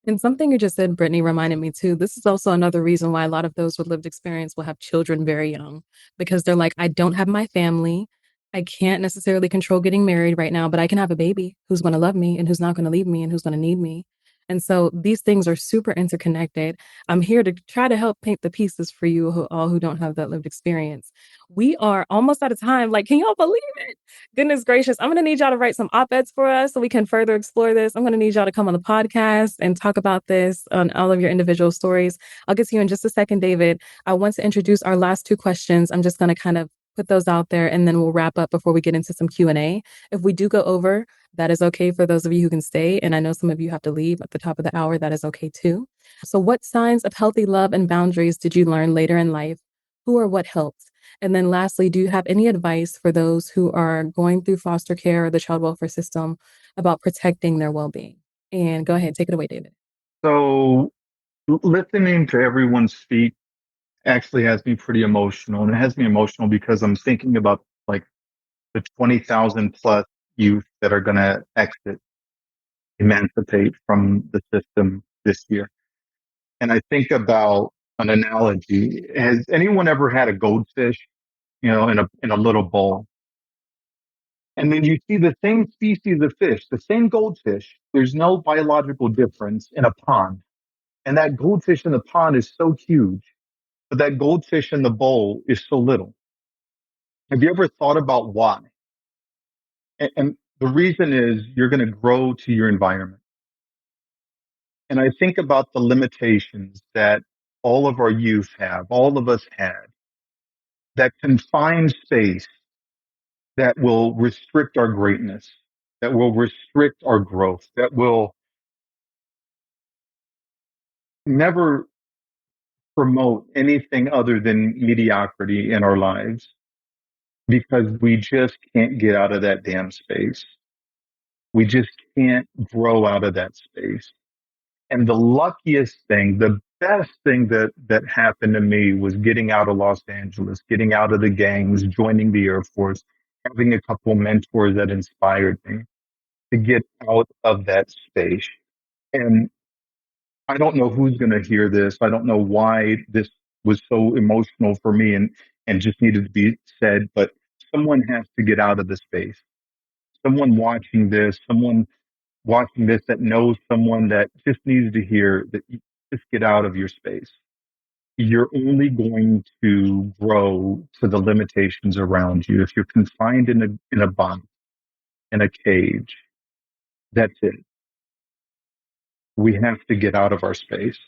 And something you just said, Brittany, reminded me too. This is also another reason why a lot of those with lived experience will have children very young because they're like, I don't have my family. I can't necessarily control getting married right now, but I can have a baby who's going to love me and who's not going to leave me and who's going to need me. And so these things are super interconnected. I'm here to try to help paint the pieces for you all who don't have that lived experience. We are almost out of time. Like, can y'all believe it? Goodness gracious. I'm going to need y'all to write some op-eds for us so we can further explore this. I'm going to need y'all to come on the podcast and talk about this on all of your individual stories. I'll get to you in just a second, David. I want to introduce our last two questions. I'm just going to kind of put those out there and then we'll wrap up before we get into some Q&A. If we do go over, that is okay for those of you who can stay. And I know some of you have to leave at the top of the hour. That is okay too. So what signs of healthy love and boundaries did you learn later in life? Who or what helped? And then lastly, do you have any advice for those who are going through foster care or the child welfare system about protecting their well-being? And go ahead, take it away, David. So listening to everyone speak actually has me pretty emotional. And it has me emotional because I'm thinking about like the 20,000 plus youth that are going to exit, emancipate from the system this year. And I think about an analogy. Has anyone ever had a goldfish, in a little bowl? And then you see the same species of fish, the same goldfish. There's no biological difference in a pond. And that goldfish in the pond is so huge, but that goldfish in the bowl is so little. Have you ever thought about why? And the reason is you're going to grow to your environment. And I think about the limitations that all of our youth have, all of us had, that confined space that will restrict our greatness, that will restrict our growth, that will never promote anything other than mediocrity in our lives because we just can't get out of that damn space. We just can't grow out of that space. And the luckiest thing, the best thing that happened to me was getting out of Los Angeles, getting out of the gangs, joining the Air Force, having a couple mentors that inspired me to get out of that space. And I don't know who's going to hear this. I don't know why this was so emotional for me and just needed to be said, but someone has to get out of the space. Someone watching this that knows someone that just needs to hear that you just get out of your space. You're only going to grow to the limitations around you. If you're confined in a box, in a cage, that's it. We have to get out of our space.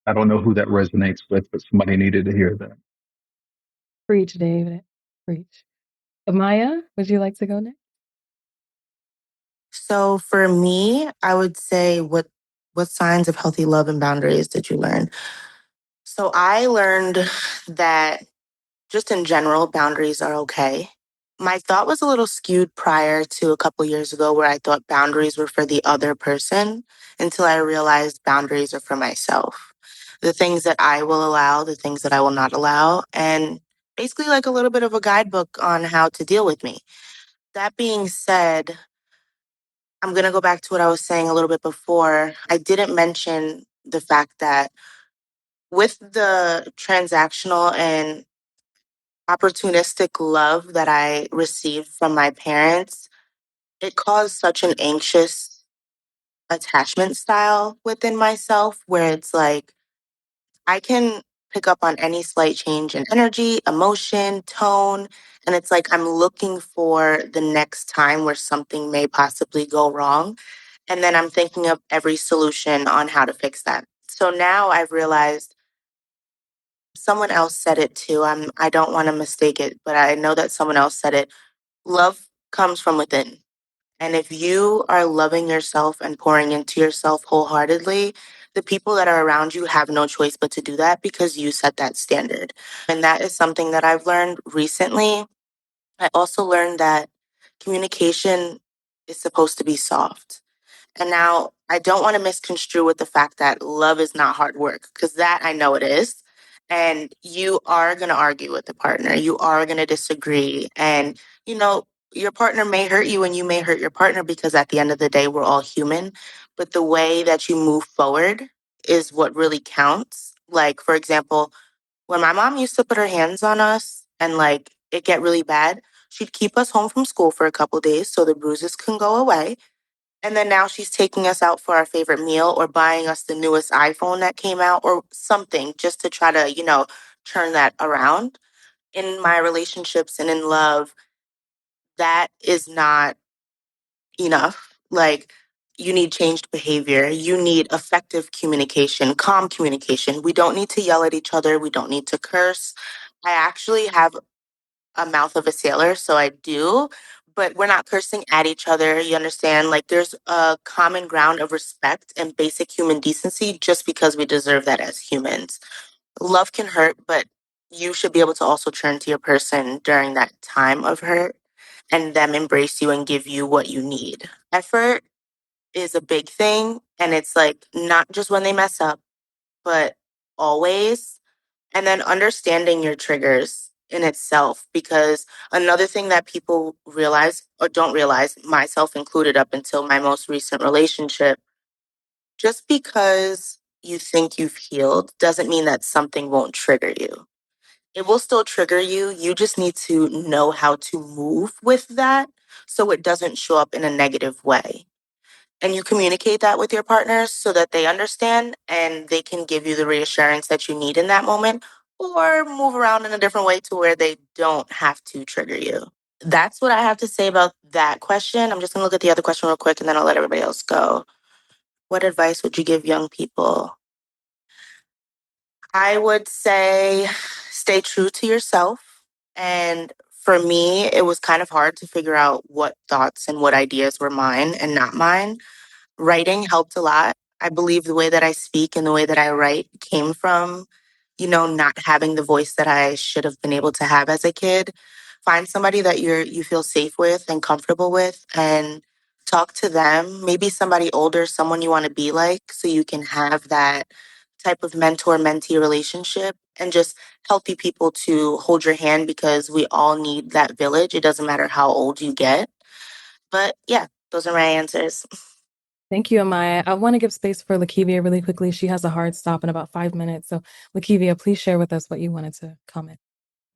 I don't know who that resonates with, but somebody needed to hear that. Preach, David. Preach. Maya, would you like to go next? So for me, I would say what What signs of healthy love and boundaries did you learn? So I learned that just in general, boundaries are okay. My thought was a little skewed prior to a couple years ago where I thought boundaries were for the other person until I realized boundaries are for myself. The things that I will allow, the things that I will not allow, and basically like a little bit of a guidebook on how to deal with me. That being said, I'm going to go back to what I was saying a little bit before. I didn't mention the fact that with the transactional and opportunistic love that I received from my parents, it caused such an anxious attachment style within myself where it's like I can pick up on any slight change in energy, emotion, tone, and it's like I'm looking for the next time where something may possibly go wrong. And then I'm thinking of every solution on how to fix that. So now I've realized someone else said it too. I don't want to mistake it, but I know that someone else said it. Love comes from within. And if you are loving yourself and pouring into yourself wholeheartedly, the people that are around you have no choice but to do that because you set that standard. And that is something that I've learned recently. I also learned that communication is supposed to be soft. And now I don't want to misconstrue with the fact that love is not hard work, because that I know it is. And you are going to argue with the partner. You are going to disagree. And, your partner may hurt you and you may hurt your partner because at the end of the day, we're all human. But the way that you move forward is what really counts. Like, for example, when my mom used to put her hands on us and like it get really bad, she'd keep us home from school for a couple days so the bruises can go away. And then now she's taking us out for our favorite meal or buying us the newest iPhone that came out or something just to try to, turn that around. In my relationships and in love, that is not enough. Like, you need changed behavior. You need effective communication, calm communication. We don't need to yell at each other. We don't need to curse. I actually have a mouth of a sailor, so I do, but we're not cursing at each other. You understand? Like, there's a common ground of respect and basic human decency just because we deserve that as humans. Love can hurt, but you should be able to also turn to your person during that time of hurt and them embrace you and give you what you need. Effort is a big thing, and it's like not just when they mess up, but always. And then understanding your triggers in itself, because another thing that people realize or don't realize, myself included up until my most recent relationship, just because you think you've healed doesn't mean that something won't trigger you. It will still trigger you. You just need to know how to move with that so it doesn't show up in a negative way. And you communicate that with your partners so that they understand and they can give you the reassurance that you need in that moment or move around in a different way to where they don't have to trigger you. That's what I have to say about that question. I'm just going to look at the other question real quick and then I'll let everybody else go. What advice would you give young people? I would say stay true to yourself. And for me, it was kind of hard to figure out what thoughts and what ideas were mine and not mine. Writing helped a lot. I believe the way that I speak and the way that I write came from, not having the voice that I should have been able to have as a kid. Find somebody that you feel safe with and comfortable with and talk to them. Maybe somebody older, someone you want to be like, so you can have that type of mentor-mentee relationship and just healthy people to hold your hand because we all need that village. It doesn't matter how old you get. But yeah, those are my answers. Thank you, Amaya. I want to give space for Lakivia really quickly. She has a hard stop in about 5 minutes. So, Lakivia, please share with us what you wanted to comment.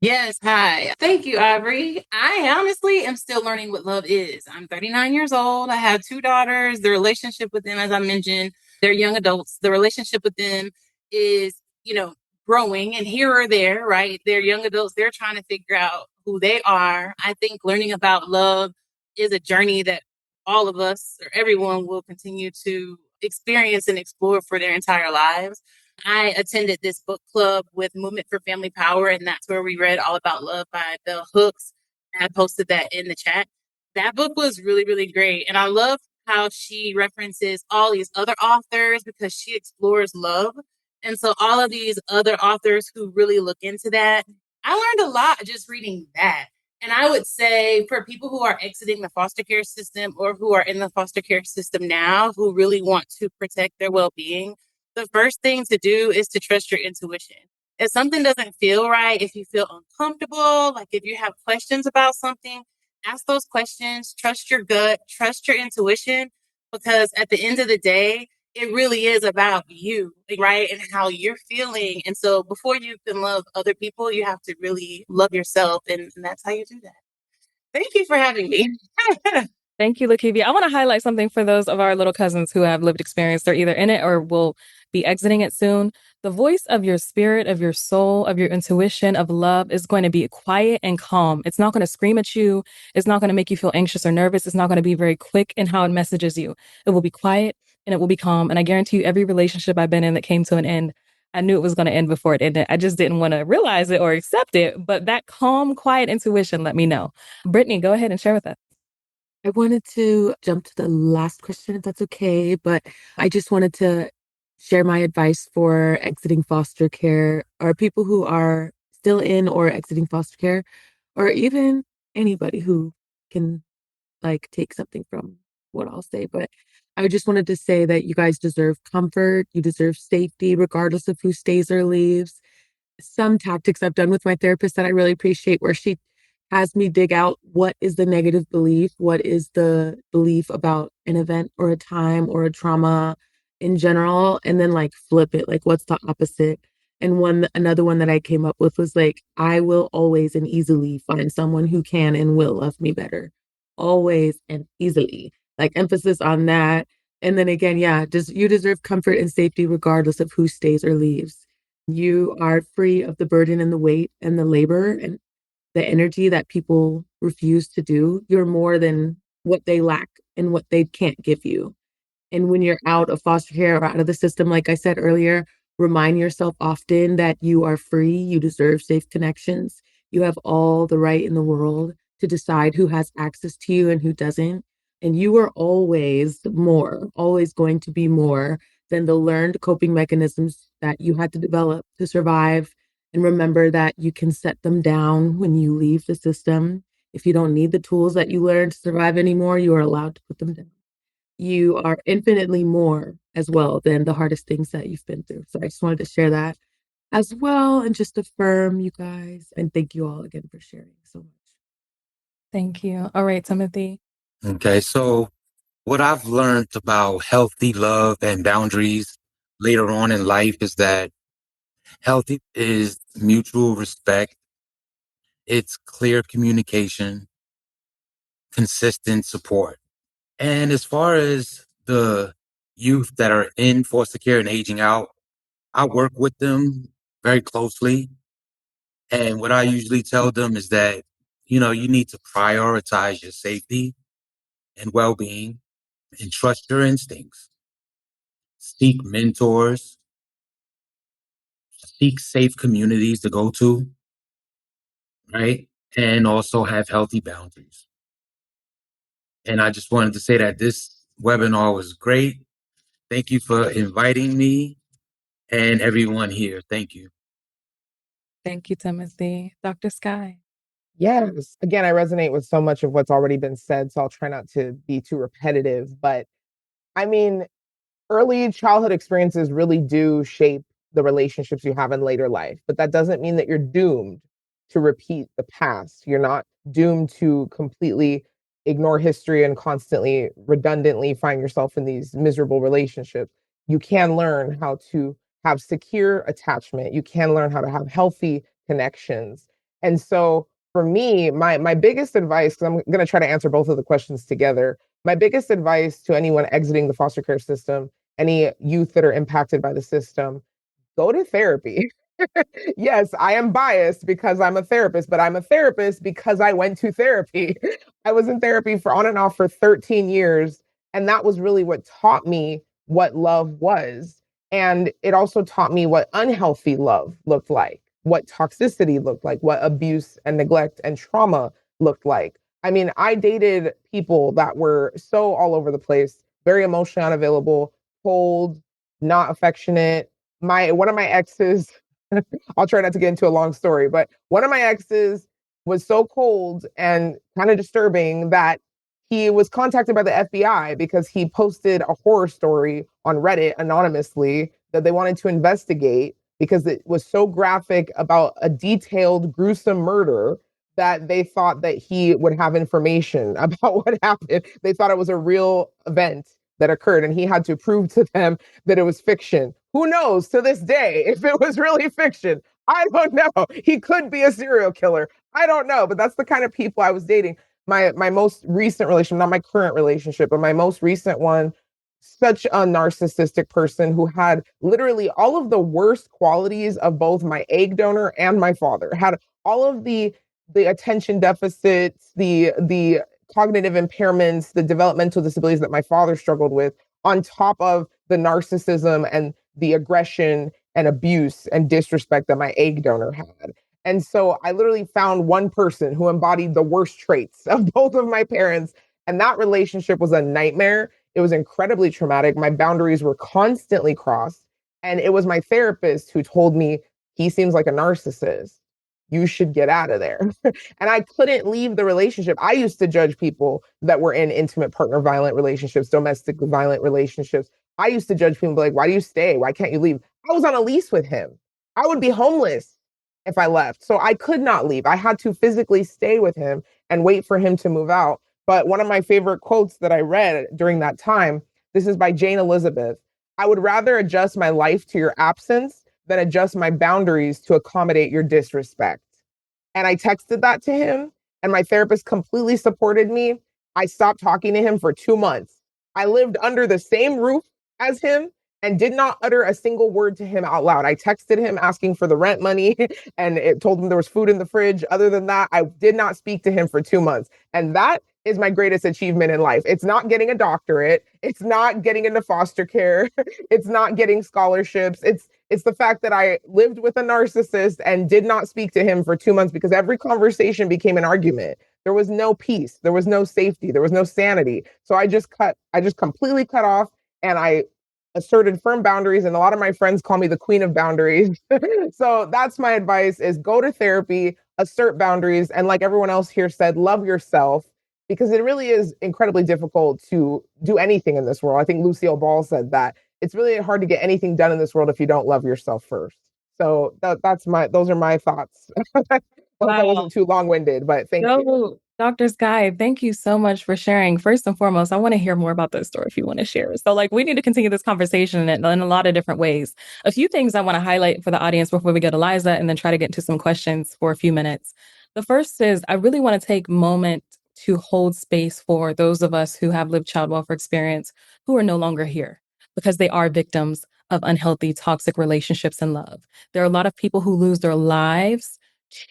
Yes, hi. Thank you, Aubrey. I honestly am still learning what love is. I'm 39 years old. I have two daughters. The relationship with them, as I mentioned, they're young adults. The relationship with them is, growing and here or there, right? They're young adults. They're trying to figure out who they are. I think learning about love is a journey that all of us or everyone will continue to experience and explore for their entire lives. I attended this book club with Movement for Family Power, and that's where we read All About Love by Bell Hooks. I posted that in the chat. That book was really, really great. And I love how she references all these other authors because she explores love. And so all of these other authors who really look into that, I learned a lot just reading that. And I would say for people who are exiting the foster care system or who are in the foster care system now, who really want to protect their well being, the first thing to do is to trust your intuition. If something doesn't feel right, if you feel uncomfortable, like if you have questions about something, ask those questions, trust your gut, trust your intuition, because at the end of the day, it really is about you, right? And how you're feeling. And so before you can love other people, you have to really love yourself. And that's how you do that. Thank you for having me. Thank you, Lakivia. I want to highlight something for those of our little cousins who have lived experience. They're either in it or will be exiting it soon. The voice of your spirit, of your soul, of your intuition, of love is going to be quiet and calm. It's not going to scream at you. It's not going to make you feel anxious or nervous. It's not going to be very quick in how it messages you. It will be quiet and it will be calm. And I guarantee you, every relationship I've been in that came to an end, I knew it was going to end before it ended. I just didn't want to realize it or accept it. But that calm, quiet intuition let me know. Brittany, go ahead and share with us. I wanted to jump to the last question, if that's okay, but I just wanted to share my advice for exiting foster care or people who are still in or exiting foster care, or even anybody who can like take something from what I'll say. But I just wanted to say that you guys deserve comfort, you deserve safety, regardless of who stays or leaves. Some tactics I've done with my therapist that I really appreciate, where she has me dig out what is the negative belief, what is the belief about an event or a time or a trauma in general, and then like flip it, like what's the opposite. And another one that I came up with was like, I will always and easily find someone who can and will love me better. Always and easily. Like emphasis on that. And then again, yeah, you deserve comfort and safety regardless of who stays or leaves. You are free of the burden and the weight and the labor and the energy that people refuse to do. You're more than what they lack and what they can't give you. And when you're out of foster care or out of the system, like I said earlier, remind yourself often that you are free, you deserve safe connections. You have all the right in the world to decide who has access to you and who doesn't. And you are always more, always going to be more than the learned coping mechanisms that you had to develop to survive. And remember that you can set them down when you leave the system. If you don't need the tools that you learned to survive anymore, you are allowed to put them down. You are infinitely more as well than the hardest things that you've been through. So I just wanted to share that as well and just affirm you guys. And thank you all again for sharing so much. Thank you. All right, Timothy. Okay, so what I've learned about healthy love and boundaries later on in life is that healthy is mutual respect, it's clear communication, consistent support. And as far as the youth that are in foster care and aging out, I work with them very closely. And what I usually tell them is that, you need to prioritize your safety and well being and trust your instincts. Seek mentors, seek safe communities to go to, right? And also have healthy boundaries. And I just wanted to say that this webinar was great. Thank you for inviting me and everyone here. Thank you. Thank you, Timothy. Dr. Sky. Yes. Again, I resonate with so much of what's already been said, so I'll try not to be too repetitive. But I mean, early childhood experiences really do shape the relationships you have in later life, but that doesn't mean that you're doomed to repeat the past. You're not doomed to completely ignore history and constantly, redundantly find yourself in these miserable relationships. You can learn how to have secure attachment. You can learn how to have healthy connections. And so for me, my biggest advice, because I'm going to try to answer both of the questions together, my biggest advice to anyone exiting the foster care system, any youth that are impacted by the system, go to therapy. Yes, I am biased because I'm a therapist, but I'm a therapist because I went to therapy. I was in therapy for on and off for 13 years. And that was really what taught me what love was. And it also taught me what unhealthy love looked like, what toxicity looked like, what abuse and neglect and trauma looked like. I mean, I dated people that were so all over the place, very emotionally unavailable, cold, not affectionate. My one of my exes, I'll try not to get into a long story, but one of my exes was so cold and kind of disturbing that he was contacted by the FBI because he posted a horror story on Reddit anonymously that they wanted to investigate because it was so graphic about a detailed, gruesome murder that they thought that he would have information about what happened. They thought it was a real event that occurred, and he had to prove to them that it was fiction. Who knows to this day if it was really fiction? I don't know. He could be a serial killer. I don't know, but that's the kind of people I was dating. My most recent relationship, not my current relationship, but my most recent one, such a narcissistic person who had literally all of the worst qualities of both my egg donor and my father. Had all of the attention deficits, the cognitive impairments, the developmental disabilities that my father struggled with, on top of the narcissism and the aggression and abuse and disrespect that my egg donor had. And so I literally found one person who embodied the worst traits of both of my parents. And that relationship was a nightmare. It was incredibly traumatic. My boundaries were constantly crossed. And it was my therapist who told me, he seems like a narcissist. You should get out of there. And I couldn't leave the relationship. I used to judge people that were in intimate partner violent relationships, domestic violent relationships. I used to judge people like, why do you stay? Why can't you leave? I was on a lease with him. I would be homeless if I left. So I could not leave. I had to physically stay with him and wait for him to move out. But one of my favorite quotes that I read during that time, this is by Jane Elizabeth. I would rather adjust my life to your absence than adjust my boundaries to accommodate your disrespect. And I texted that to him, and my therapist completely supported me. I stopped talking to him for 2 months. I lived under the same roof as him and did not utter a single word to him out loud. I texted him asking for the rent money and it told him there was food in the fridge. Other than that, I did not speak to him for 2 months. And that is my greatest achievement in life. It's not getting a doctorate. It's not getting into foster care. It's not getting scholarships. It's the fact that I lived with a narcissist and did not speak to him for 2 months because every conversation became an argument. There was no peace. There was no safety. There was no sanity. So I just completely cut off, and I asserted firm boundaries. And a lot of my friends call me the queen of boundaries. So that's my advice: is go to therapy, assert boundaries. And like everyone else here said, love yourself, because it really is incredibly difficult to do anything in this world. I think Lucille Ball said that it's really hard to get anything done in this world if you don't love yourself first. So those are my thoughts. Hope I wasn't too long-winded, but thank you. Dr. Sky, thank you so much for sharing. First and foremost, I want to hear more about this story if you want to share. So, we need to continue this conversation in a lot of different ways. A few things I want to highlight for the audience before we go to Liza, and then try to get into some questions for a few minutes. The first is I really want to take a moment to hold space for those of us who have lived child welfare experience who are no longer here because they are victims of unhealthy, toxic relationships and love. There are a lot of people who lose their lives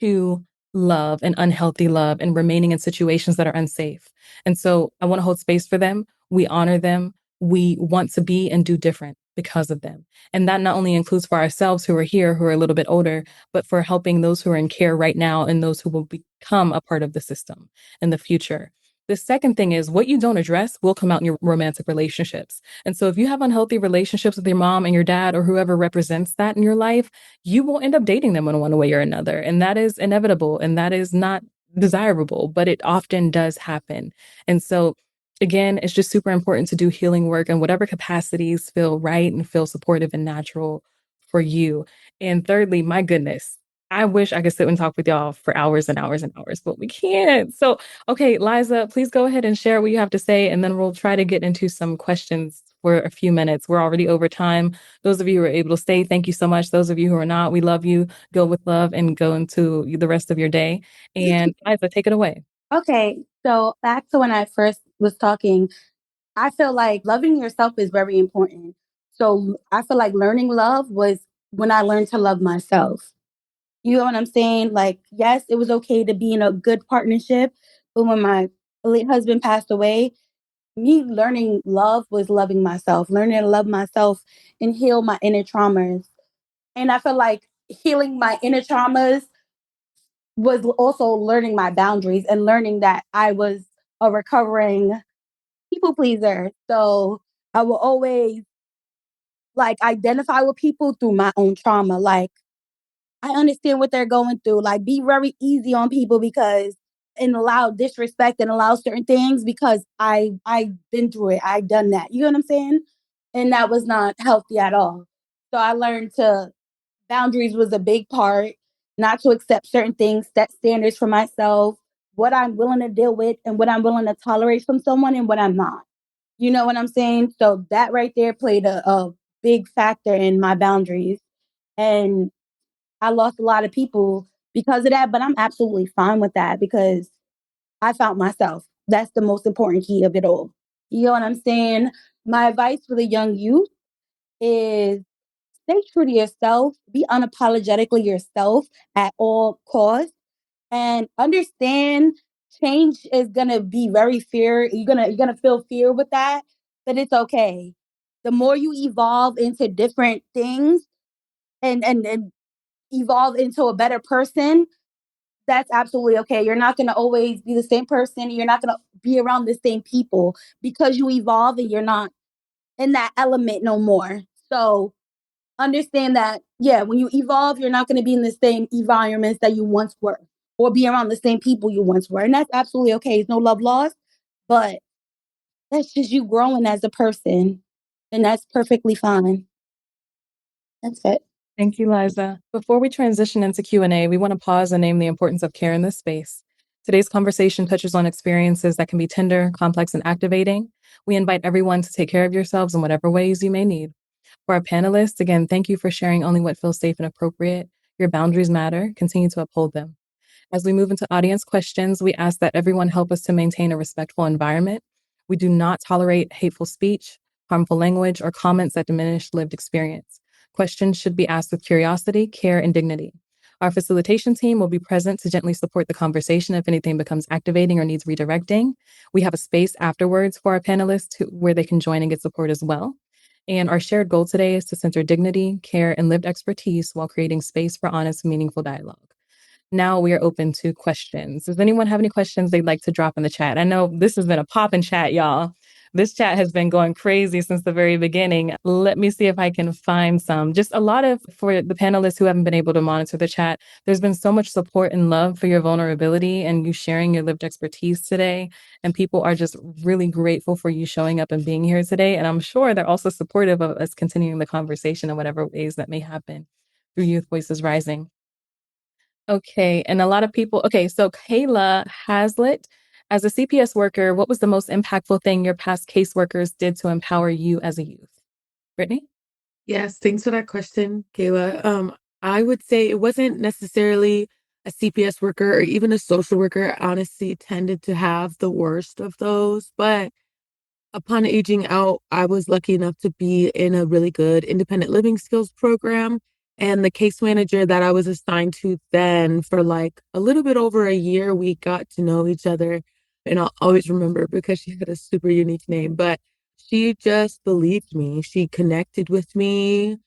to love and unhealthy love and remaining in situations that are unsafe. And so I want to hold space for them. We honor them. We want to be and do different because of them. And that not only includes for ourselves who are here, who are a little bit older, but for helping those who are in care right now and those who will become a part of the system in the future. The second thing is what you don't address will come out in your romantic relationships. And so if you have unhealthy relationships with your mom and your dad or whoever represents that in your life, you will end up dating them in one way or another. And that is inevitable and that is not desirable, but it often does happen. And so again, it's just super important to do healing work in whatever capacities feel right and feel supportive and natural for you. And thirdly, my goodness, I wish I could sit and talk with y'all for hours and hours and hours, but we can't. So, okay, Liza, please go ahead and share what you have to say, and then we'll try to get into some questions for a few minutes. We're already over time. Those of you who are able to stay, thank you so much. Those of you who are not, we love you. Go with love and go into the rest of your day. And Liza, take it away. Okay, so back to when I first was talking, I feel like loving yourself is very important. So I feel like learning love was when I learned to love myself. You know what I'm saying? Like, yes, it was okay to be in a good partnership, but when my late husband passed away, me learning love was loving myself, learning to love myself and heal my inner traumas. And I feel like healing my inner traumas was also learning my boundaries and learning that I was a recovering people pleaser. So I will always like identify with people through my own trauma. Like I understand what they're going through. Like be very easy on people because and allow disrespect and allow certain things because I've been through it. I've done that. You know what I'm saying? And that was not healthy at all. So I learned to boundaries was a big part, not to accept certain things, set standards for myself, what I'm willing to deal with and what I'm willing to tolerate from someone and what I'm not. You know what I'm saying? So that right there played a big factor in my boundaries. And I lost a lot of people because of that, but I'm absolutely fine with that because I found myself. That's the most important key of it all. You know what I'm saying? My advice for the young youth is stay true to yourself, be unapologetically yourself at all costs, and understand change is gonna be very fear. You're gonna feel fear with that, but it's okay. The more you evolve into different things and evolve into a better person, that's absolutely okay. You're not gonna always be the same person. You're not gonna be around the same people because you evolve and you're not in that element no more. So understand that, yeah, when you evolve, you're not going to be in the same environments that you once were or be around the same people you once were. And that's absolutely okay. It's no love lost, but that's just you growing as a person. And that's perfectly fine. That's it. Thank you, Liza. Before we transition into Q&A, we want to pause and name the importance of care in this space. Today's conversation touches on experiences that can be tender, complex, and activating. We invite everyone to take care of yourselves in whatever ways you may need. For our panelists, again, thank you for sharing only what feels safe and appropriate. Your boundaries matter. Continue to uphold them. As we move into audience questions, we ask that everyone help us to maintain a respectful environment. We do not tolerate hateful speech, harmful language, or comments that diminish lived experience. Questions should be asked with curiosity, care, and dignity. Our facilitation team will be present to gently support the conversation if anything becomes activating or needs redirecting. We have a space afterwards for our panelists where they can join and get support as well. And our shared goal today is to center dignity, care, and lived expertise while creating space for honest, meaningful dialogue. Now we are open to questions. Does anyone have any questions they'd like to drop in the chat? I know this has been a poppin' chat, y'all. This chat has been going crazy since the very beginning. Let me see if I can find some. Just a lot of, for the panelists who haven't been able to monitor the chat, there's been so much support and love for your vulnerability and you sharing your lived expertise today. And people are just really grateful for you showing up and being here today. And I'm sure they're also supportive of us continuing the conversation in whatever ways that may happen through Youth Voices Rising. Okay, and a lot of people, okay, so Kayla Hazlitt, as a CPS worker, what was the most impactful thing your past caseworkers did to empower you as a youth? Brittany? Yes, thanks for that question, Kayla. I would say it wasn't necessarily a CPS worker or even a social worker. Honestly, tended to have the worst of those, but upon aging out, I was lucky enough to be in a really good independent living skills program. And the case manager that I was assigned to then for like a little bit over a year, we got to know each other. And I'll always remember because she had a super unique name, but she just believed me. She connected with me.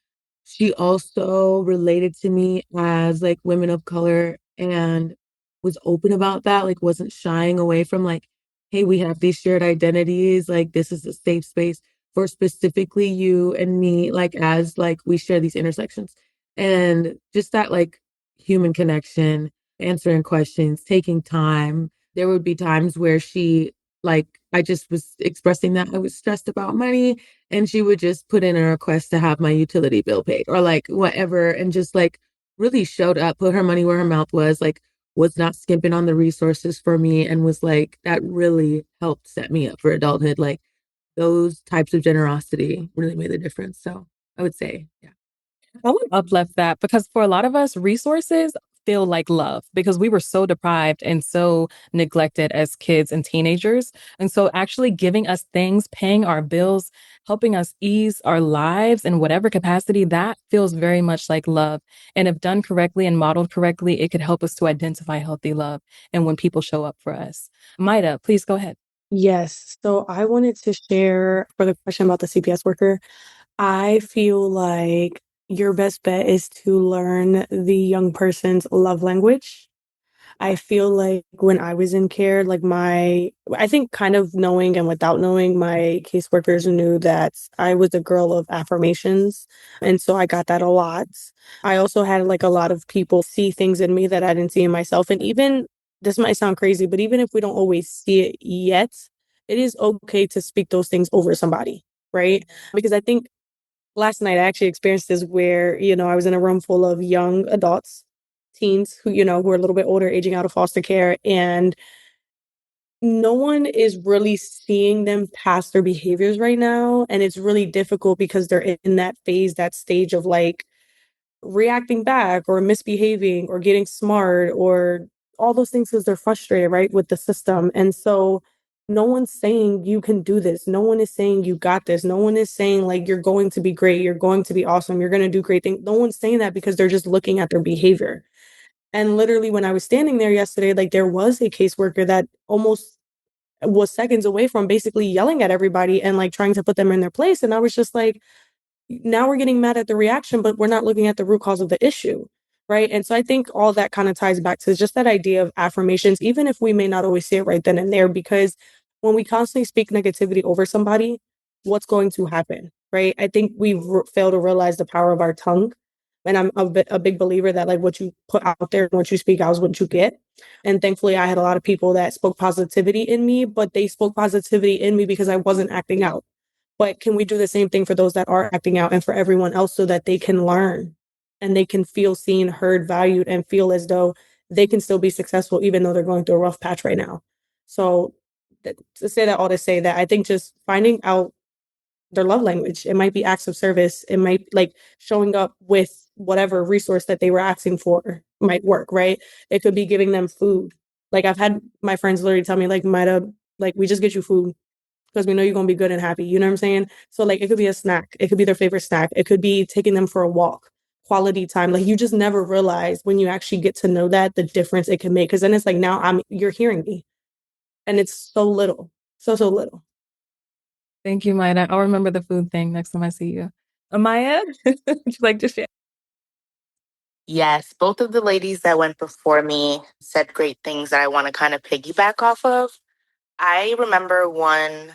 She also related to me as like women of color and was open about that, like wasn't shying away from like, hey, we have these shared identities, like this is a safe space for specifically you and me, like as like we share these intersections. And just that like human connection, answering questions, taking time. There would be times where she like I just was expressing that I was stressed about money and she would just put in a request to have my utility bill paid or like whatever and just like really showed up, put her money where her mouth was not skimping on the resources for me and was like that really helped set me up for adulthood. Like those types of generosity really made the difference. So I would say, yeah. I would uplift that because for a lot of us, resources feel like love because we were so deprived and so neglected as kids and teenagers. And so actually giving us things, paying our bills, helping us ease our lives in whatever capacity, that feels very much like love. And if done correctly and modeled correctly, it could help us to identify healthy love and when people show up for us. Maida, please go ahead. Yes. So I wanted to share for the question about the CPS worker. I feel like your best bet is to learn the young person's love language. I feel like when I was in care, like I think kind of knowing and without knowing, my caseworkers knew that I was a girl of affirmations. And so I got that a lot. I also had like a lot of people see things in me that I didn't see in myself. And even, this might sound crazy, but even if we don't always see it yet, it is okay to speak those things over somebody, right? Because I think last night I actually experienced this where, I was in a room full of young adults, teens who, who are a little bit older, aging out of foster care, and no one is really seeing them past their behaviors right now. And it's really difficult because they're in that phase, that stage of like reacting back or misbehaving or getting smart or all those things because they're frustrated, right, with the system. And so no one's saying you can do this. No one is saying you got this. No one is saying like you're going to be great, you're going to be awesome, you're going to do great things. No one's saying that because they're just looking at their behavior. And literally when I was standing there yesterday, like there was a caseworker that almost was seconds away from basically yelling at everybody and like trying to put them in their place. And I was just like, now we're getting mad at the reaction, but we're not looking at the root cause of the issue. Right. And so I think all that kind of ties back to just that idea of affirmations, even if we may not always see it right then and there, because when we constantly speak negativity over somebody, what's going to happen? Right. I think we fail to realize the power of our tongue. And I'm a big believer that like what you put out there, what you speak out is what you get. And thankfully, I had a lot of people that spoke positivity in me, but they spoke positivity in me because I wasn't acting out. But can we do the same thing for those that are acting out and for everyone else so that they can learn and they can feel seen, heard, valued, and feel as though they can still be successful even though they're going through a rough patch right now? So to say that all to say that I think just finding out their love language, it might be acts of service. It might like showing up with whatever resource that they were asking for might work, right? It could be giving them food. Like I've had my friends literally tell me like, Mida, like we just get you food because we know you're gonna be good and happy. You know what I'm saying? So like it could be a snack, it could be their favorite snack, it could be taking them for a walk, quality time. Like you just never realize when you actually get to know that the difference it can make. Cause then it's like now you're hearing me. And it's so little. So little. Thank you, Maya. I'll remember the food thing next time I see you. Amaya, would you like to share? Yes, both of the ladies that went before me said great things that I want to kind of piggyback off of. I remember one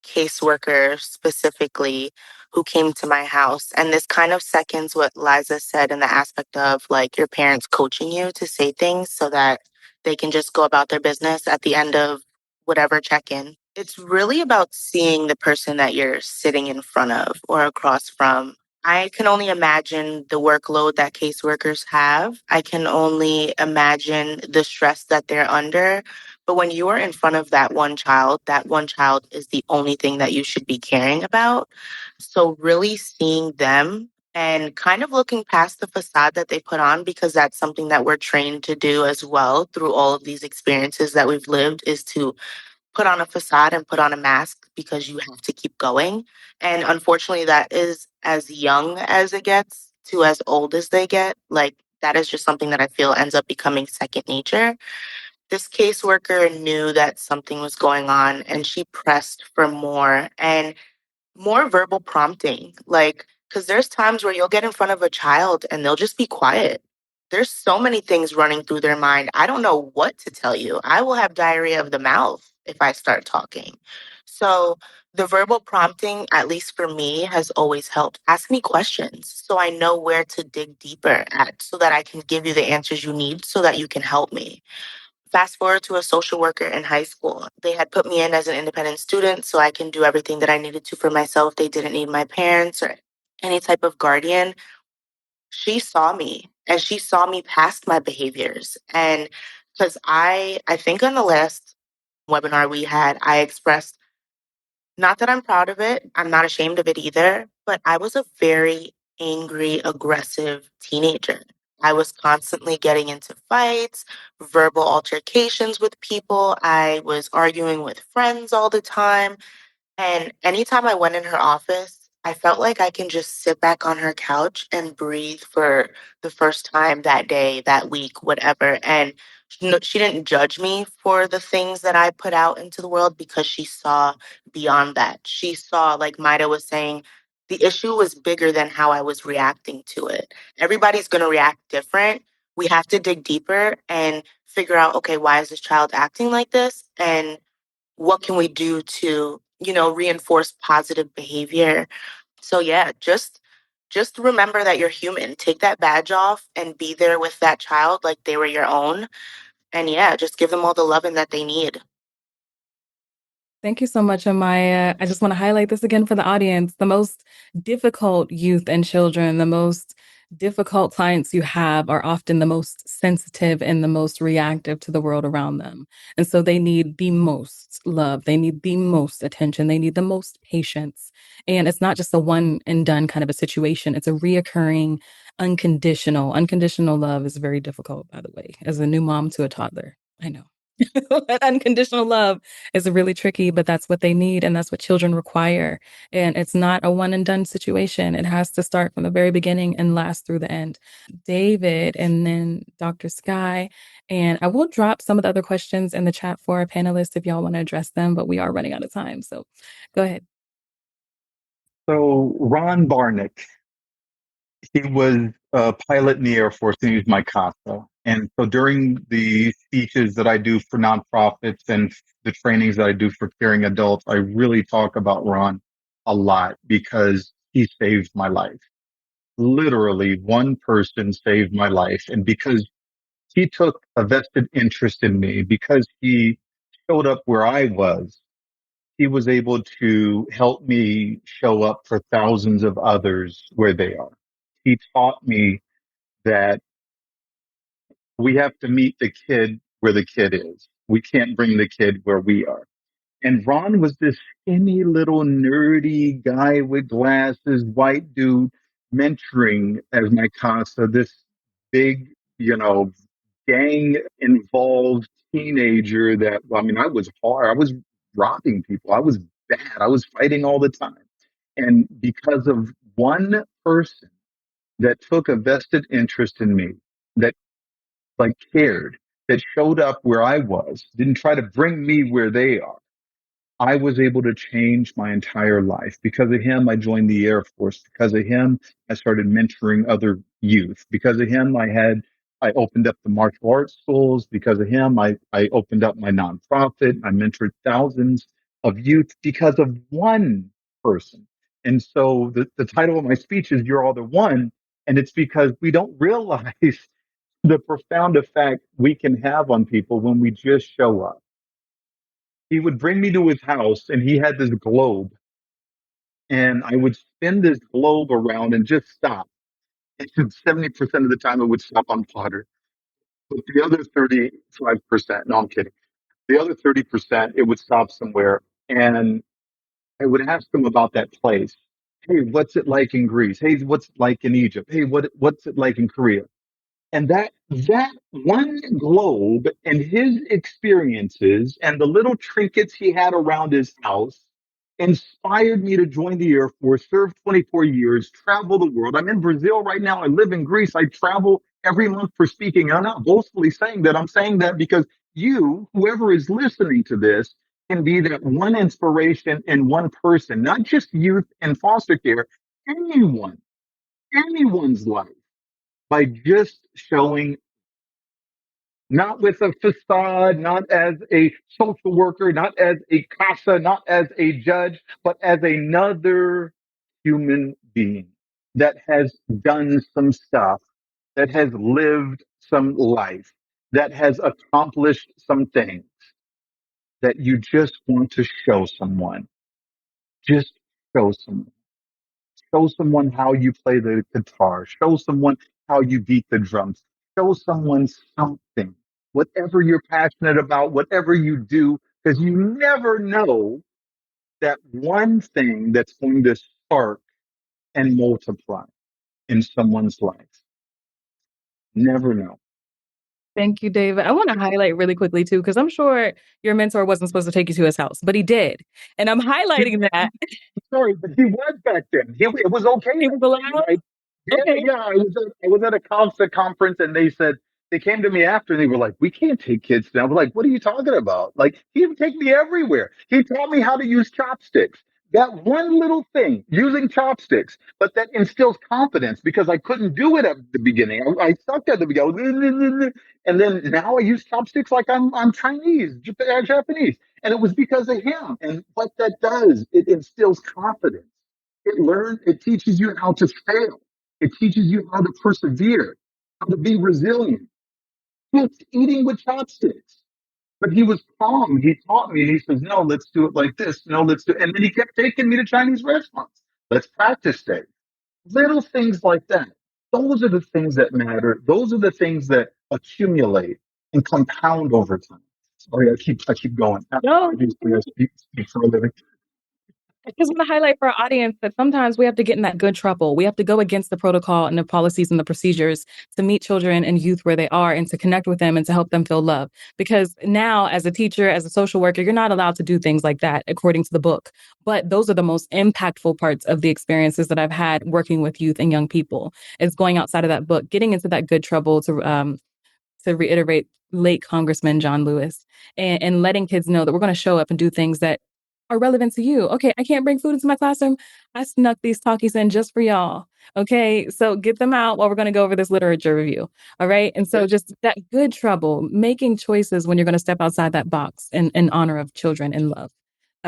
caseworker specifically who came to my house, and this kind of seconds what Liza said in the aspect of like your parents coaching you to say things so that they can just go about their business at the end of whatever check in. It's really about seeing the person that you're sitting in front of or across from. I can only imagine the workload that caseworkers have. I can only imagine the stress that they're under. But when you are in front of that one child is the only thing that you should be caring about. So, really seeing them and kind of looking past the facade that they put on, because that's something that we're trained to do as well through all of these experiences that we've lived, is to put on a facade and put on a mask because you have to keep going. And unfortunately, that is as young as it gets to as old as they get. Like, that is just something that I feel ends up becoming second nature. This caseworker knew that something was going on and she pressed for more and more verbal prompting. Like, because there's times where you'll get in front of a child and they'll just be quiet. There's so many things running through their mind. I don't know what to tell you. I will have diarrhea of the mouth if I start talking. So, the verbal prompting, at least for me, has always helped. Ask me questions so I know where to dig deeper at so that I can give you the answers you need so that you can help me. Fast forward to a social worker in high school. They had put me in as an independent student so I can do everything that I needed to for myself. They didn't need my parents or any type of guardian. She saw me and she saw me past my behaviors. And because I think on the last webinar we had, I expressed not that I'm proud of it. I'm not ashamed of it either, but I was a very angry, aggressive teenager. I was constantly getting into fights, verbal altercations with people. I was arguing with friends all the time. And anytime I went in her office, I felt like I can just sit back on her couch and breathe for the first time that day, that week, whatever. And she didn't judge me for the things that I put out into the world because she saw beyond that. She saw, like Maida was saying, the issue was bigger than how I was reacting to it. Everybody's going to react different, we have to dig deeper and figure out, okay, why is this child acting like this? And what can we do to, reinforce positive behavior? So yeah, just remember that you're human. Take that badge off and be there with that child like they were your own. And yeah, just give them all the loving that they need. Thank you so much, Amaya. I just want to highlight this again for the audience. The most difficult youth and children, the most difficult clients you have are often the most sensitive and the most reactive to the world around them. And so they need the most love. They need the most attention. They need the most patience. And it's not just a one and done kind of a situation. It's a reoccurring, unconditional love is very difficult, by the way, as a new mom to a toddler. I know. That unconditional love is really tricky, but that's what they need and that's what children require. And it's not a one and done situation. It has to start from the very beginning and last through the end. David and then Dr. Sky. And I will drop some of the other questions in the chat for our panelists if y'all want to address them, but we are running out of time. So go ahead. So Ron Barnick, he was a pilot in the Air Force and he was my CASA. And so during the speeches that I do for nonprofits and the trainings that I do for caring adults, I really talk about Ron a lot because he saved my life. Literally one person saved my life. And because he took a vested interest in me, because he showed up where I was, he was able to help me show up for thousands of others where they are. He taught me that we have to meet the kid where the kid is. We can't bring the kid where we are. And Ron was this skinny little nerdy guy with glasses, white dude, mentoring as my casa, this big, gang involved teenager that, I mean, I was hard. I was robbing people. I was bad. I was fighting all the time. And because of one person that took a vested interest in me, that like cared, that showed up where I was, didn't try to bring me where they are, I was able to change my entire life. Because of him, I joined the Air Force. Because of him, I started mentoring other youth. Because of him, I opened up the martial arts schools. Because of him, I opened up my nonprofit. I mentored thousands of youth because of one person. And so the title of my speech is You're All the One. And it's because we don't realize the profound effect we can have on people when we just show up. He would bring me to his house and he had this globe and I would spin this globe around and just stop. And 70% of the time it would stop on water. But the other 35%, no, I'm kidding. The other 30%, it would stop somewhere. And I would ask them about that place. Hey, what's it like in Greece? Hey, what's it like in Egypt? Hey, what's it like in Korea? And that one globe and his experiences and the little trinkets he had around his house inspired me to join the Air Force, serve 24 years, travel the world. I'm in Brazil right now. I live in Greece. I travel every month for speaking. I'm not boastfully saying that. I'm saying that because you, whoever is listening to this, can be that one inspiration in one person, not just youth and foster care, anyone's life by just showing, not with a facade, not as a social worker, not as a CASA, not as a judge, but as another human being that has done some stuff, that has lived some life, that has accomplished some things that you just want to show someone. Just show someone. Show someone how you play the guitar. Show someone how you beat the drums. Show someone something. Whatever you're passionate about, whatever you do, because you never know that one thing that's going to spark and multiply in someone's life. Never know. Thank you, David. I want to highlight really quickly too, because I'm sure your mentor wasn't supposed to take you to his house, but he did. And I'm highlighting that. Sorry, but he was back then. It was okay. He was allowed? Like, Okay. yeah. I was at a COMSA conference, and they came to me after, and they were like, "We can't take kids now." I was like, "What are you talking about?" Like, he would take me everywhere. He taught me how to use chopsticks. That one little thing, using chopsticks, but that instills confidence because I couldn't do it at the beginning. I sucked at the beginning. And then now I use chopsticks like I'm Chinese, Japanese. And it was because of him. And what that does, it instills confidence. It teaches you how to fail. It teaches you how to persevere, how to be resilient. It's eating with chopsticks. But he was calm. He taught me. He says, "No, let's do it like this. No, let's do." And then he kept taking me to Chinese restaurants. Let's practice steak. Little things like that. Those are the things that matter. Those are the things that accumulate and compound over time. Sorry, I keep going. No, Obviously, I speak for a living. I just want to highlight for our audience that sometimes we have to get in that good trouble. We have to go against the protocol and the policies and the procedures to meet children and youth where they are and to connect with them and to help them feel love. Because now, as a teacher, as a social worker, you're not allowed to do things like that according to the book. But those are the most impactful parts of the experiences that I've had working with youth and young people. Is going outside of that book, getting into that good trouble to reiterate late Congressman John Lewis, and letting kids know that we're going to show up and do things that are relevant to you. Okay, I can't bring food into my classroom. I snuck these talkies in just for y'all. Okay, so get them out while we're going to go over this literature review. All right. And so just that good trouble, making choices when you're going to step outside that box in honor of children and love.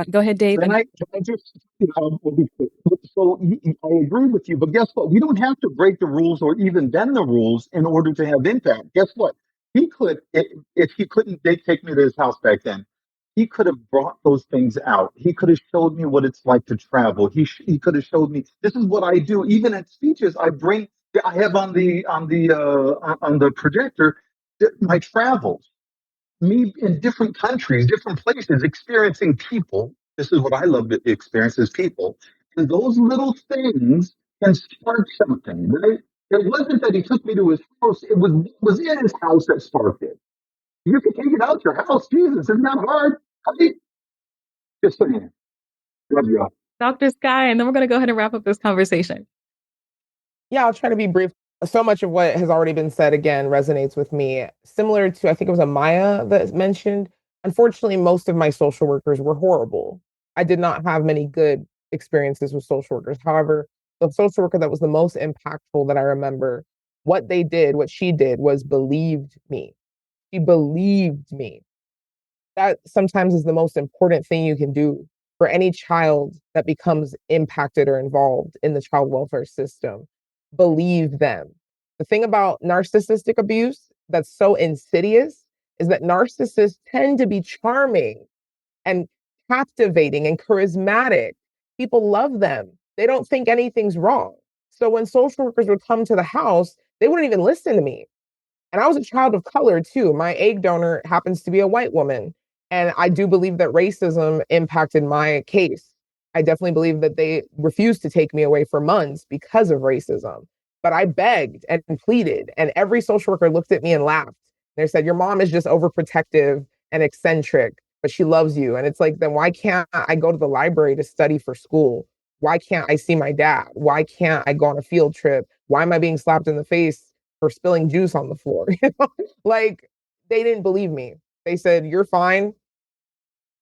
Go ahead, Dave. I just, will be quick. So I agree with you, but guess what? We don't have to break the rules or even bend the rules in order to have impact. Guess what? He could, if he couldn't take me to his house back then, he could have brought those things out. He could have showed me what it's like to travel. He could have showed me this is what I do. Even at speeches, I have on the projector my travels, me in different countries, different places, experiencing people. This is what I love to experience as people. And those little things can spark something, right? It wasn't that he took me to his house, it was in his house that sparked it. You can take it out your house, Jesus, it's not hard. I mean, just saying. Love y'all. Dr. Sky, and then we're going to go ahead and wrap up this conversation. Yeah, I'll try to be brief. So much of what has already been said again resonates with me. Similar to, I think it was Amaya that mentioned, unfortunately, most of my social workers were horrible. I did not have many good experiences with social workers. However, the social worker that was the most impactful that I remember, what she did was believed me. She believed me. That sometimes is the most important thing you can do for any child that becomes impacted or involved in the child welfare system. Believe them. The thing about narcissistic abuse that's so insidious is that narcissists tend to be charming and captivating and charismatic. People love them. They don't think anything's wrong. So when social workers would come to the house, they wouldn't even listen to me. And I was a child of color too. My egg donor happens to be a white woman. And I do believe that racism impacted my case. I definitely believe that they refused to take me away for months because of racism. But I begged and pleaded, and every social worker looked at me and laughed. They said, "Your mom is just overprotective and eccentric, but she loves you." And it's like, then why can't I go to the library to study for school? Why can't I see my dad? Why can't I go on a field trip? Why am I being slapped in the face for spilling juice on the floor? Like, they didn't believe me. They said, "You're fine.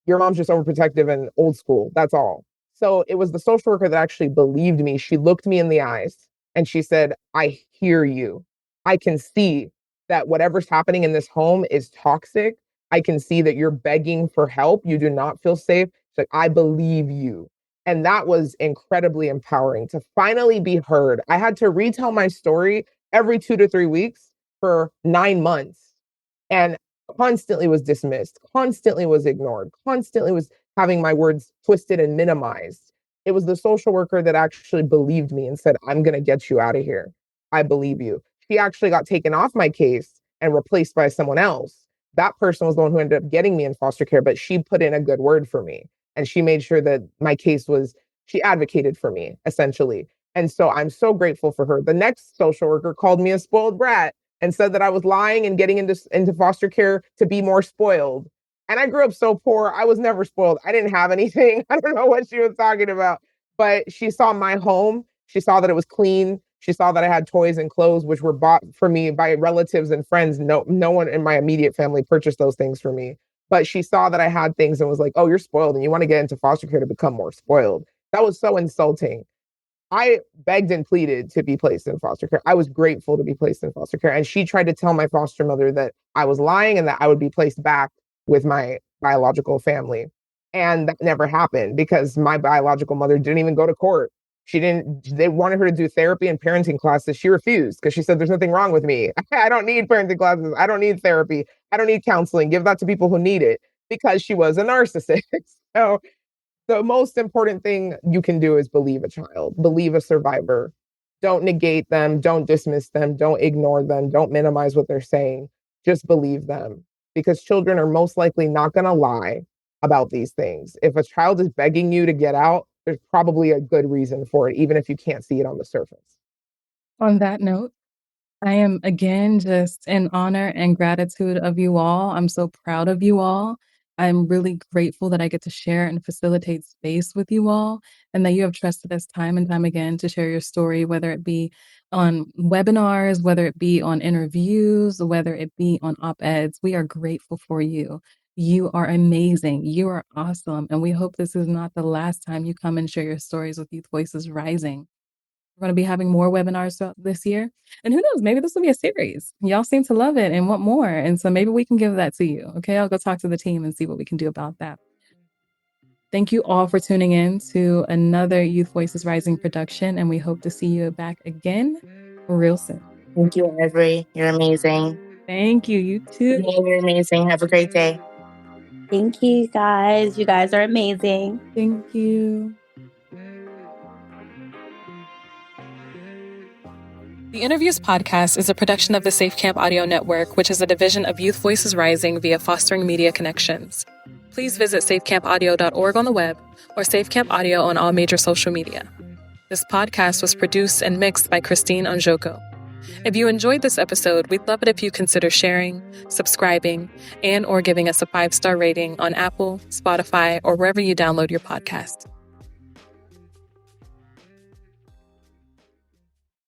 Your mom's just overprotective and old school. That's all." So it was the social worker that actually believed me. She looked me in the eyes and she said, "I hear you. I can see that whatever's happening in this home is toxic. I can see that you're begging for help. You do not feel safe. She's like, I believe you." And that was incredibly empowering to finally be heard. I had to retell my story every 2 to 3 weeks for 9 months. And constantly was dismissed, constantly was ignored, constantly was having my words twisted and minimized. It was the social worker that actually believed me and said, "I'm going to get you out of here. I believe you." She actually got taken off my case and replaced by someone else. That person was the one who ended up getting me in foster care, but she put in a good word for me. And she made sure that my case was, she advocated for me, essentially. And so I'm so grateful for her. The next social worker called me a spoiled brat and said that I was lying and getting into foster care to be more spoiled. And I grew up so poor. I was never spoiled. I didn't have anything. I don't know what she was talking about. But she saw my home. She saw that it was clean. She saw that I had toys and clothes, which were bought for me by relatives and friends. No one in my immediate family purchased those things for me. but she saw that I had things and was like, oh, you're spoiled and you want to get into foster care to become more spoiled. That was so insulting. I begged and pleaded to be placed in foster care. I was grateful to be placed in foster care. And she tried to tell my foster mother that I was lying and that I would be placed back with my biological family. And that never happened because my biological mother didn't even go to court. They wanted her to do therapy and parenting classes. She refused because she said, there's nothing wrong with me. I don't need parenting classes. I don't need therapy. I don't need counseling. Give that to people who need it, because she was a narcissist. So the most important thing you can do is believe a child, believe a survivor. Don't negate them. Don't dismiss them. Don't ignore them. Don't minimize what they're saying. Just believe them, because children are most likely not going to lie about these things. If a child is begging you to get out, there's probably a good reason for it, even if you can't see it on the surface. On that note, I am again just in honor and gratitude of you all. I'm so proud of you all. I'm really grateful that I get to share and facilitate space with you all, and that you have trusted us time and time again to share your story, whether it be on webinars, whether it be on InnerViews, whether it be on op-eds. We are grateful for you. You are amazing. You are awesome. And we hope this is not the last time you come and share your stories with Youth Voices Rising. We're going to be having more webinars throughout this year. And who knows, maybe this will be a series. Y'all seem to love it and want more. And so maybe we can give that to you. Okay, I'll go talk to the team and see what we can do about that. Thank you all for tuning in to another Youth Voices Rising production. And we hope to see you back again real soon. Thank you, Avery. You're amazing. Thank you. You too. You're amazing. Have a great day. Thank you, guys. You guys are amazing. Thank you. The InnerViews podcast is a production of the Safe Camp Audio Network, which is a division of Youth Voices Rising via Fostering Media Connections. Please visit safecampaudio.org on the web or Safe Camp Audio on all major social media. This podcast was produced and mixed by Christine Onjoko. If you enjoyed this episode, we'd love it if you consider sharing, subscribing, and or giving us a 5-star rating on Apple, Spotify, or wherever you download your podcast.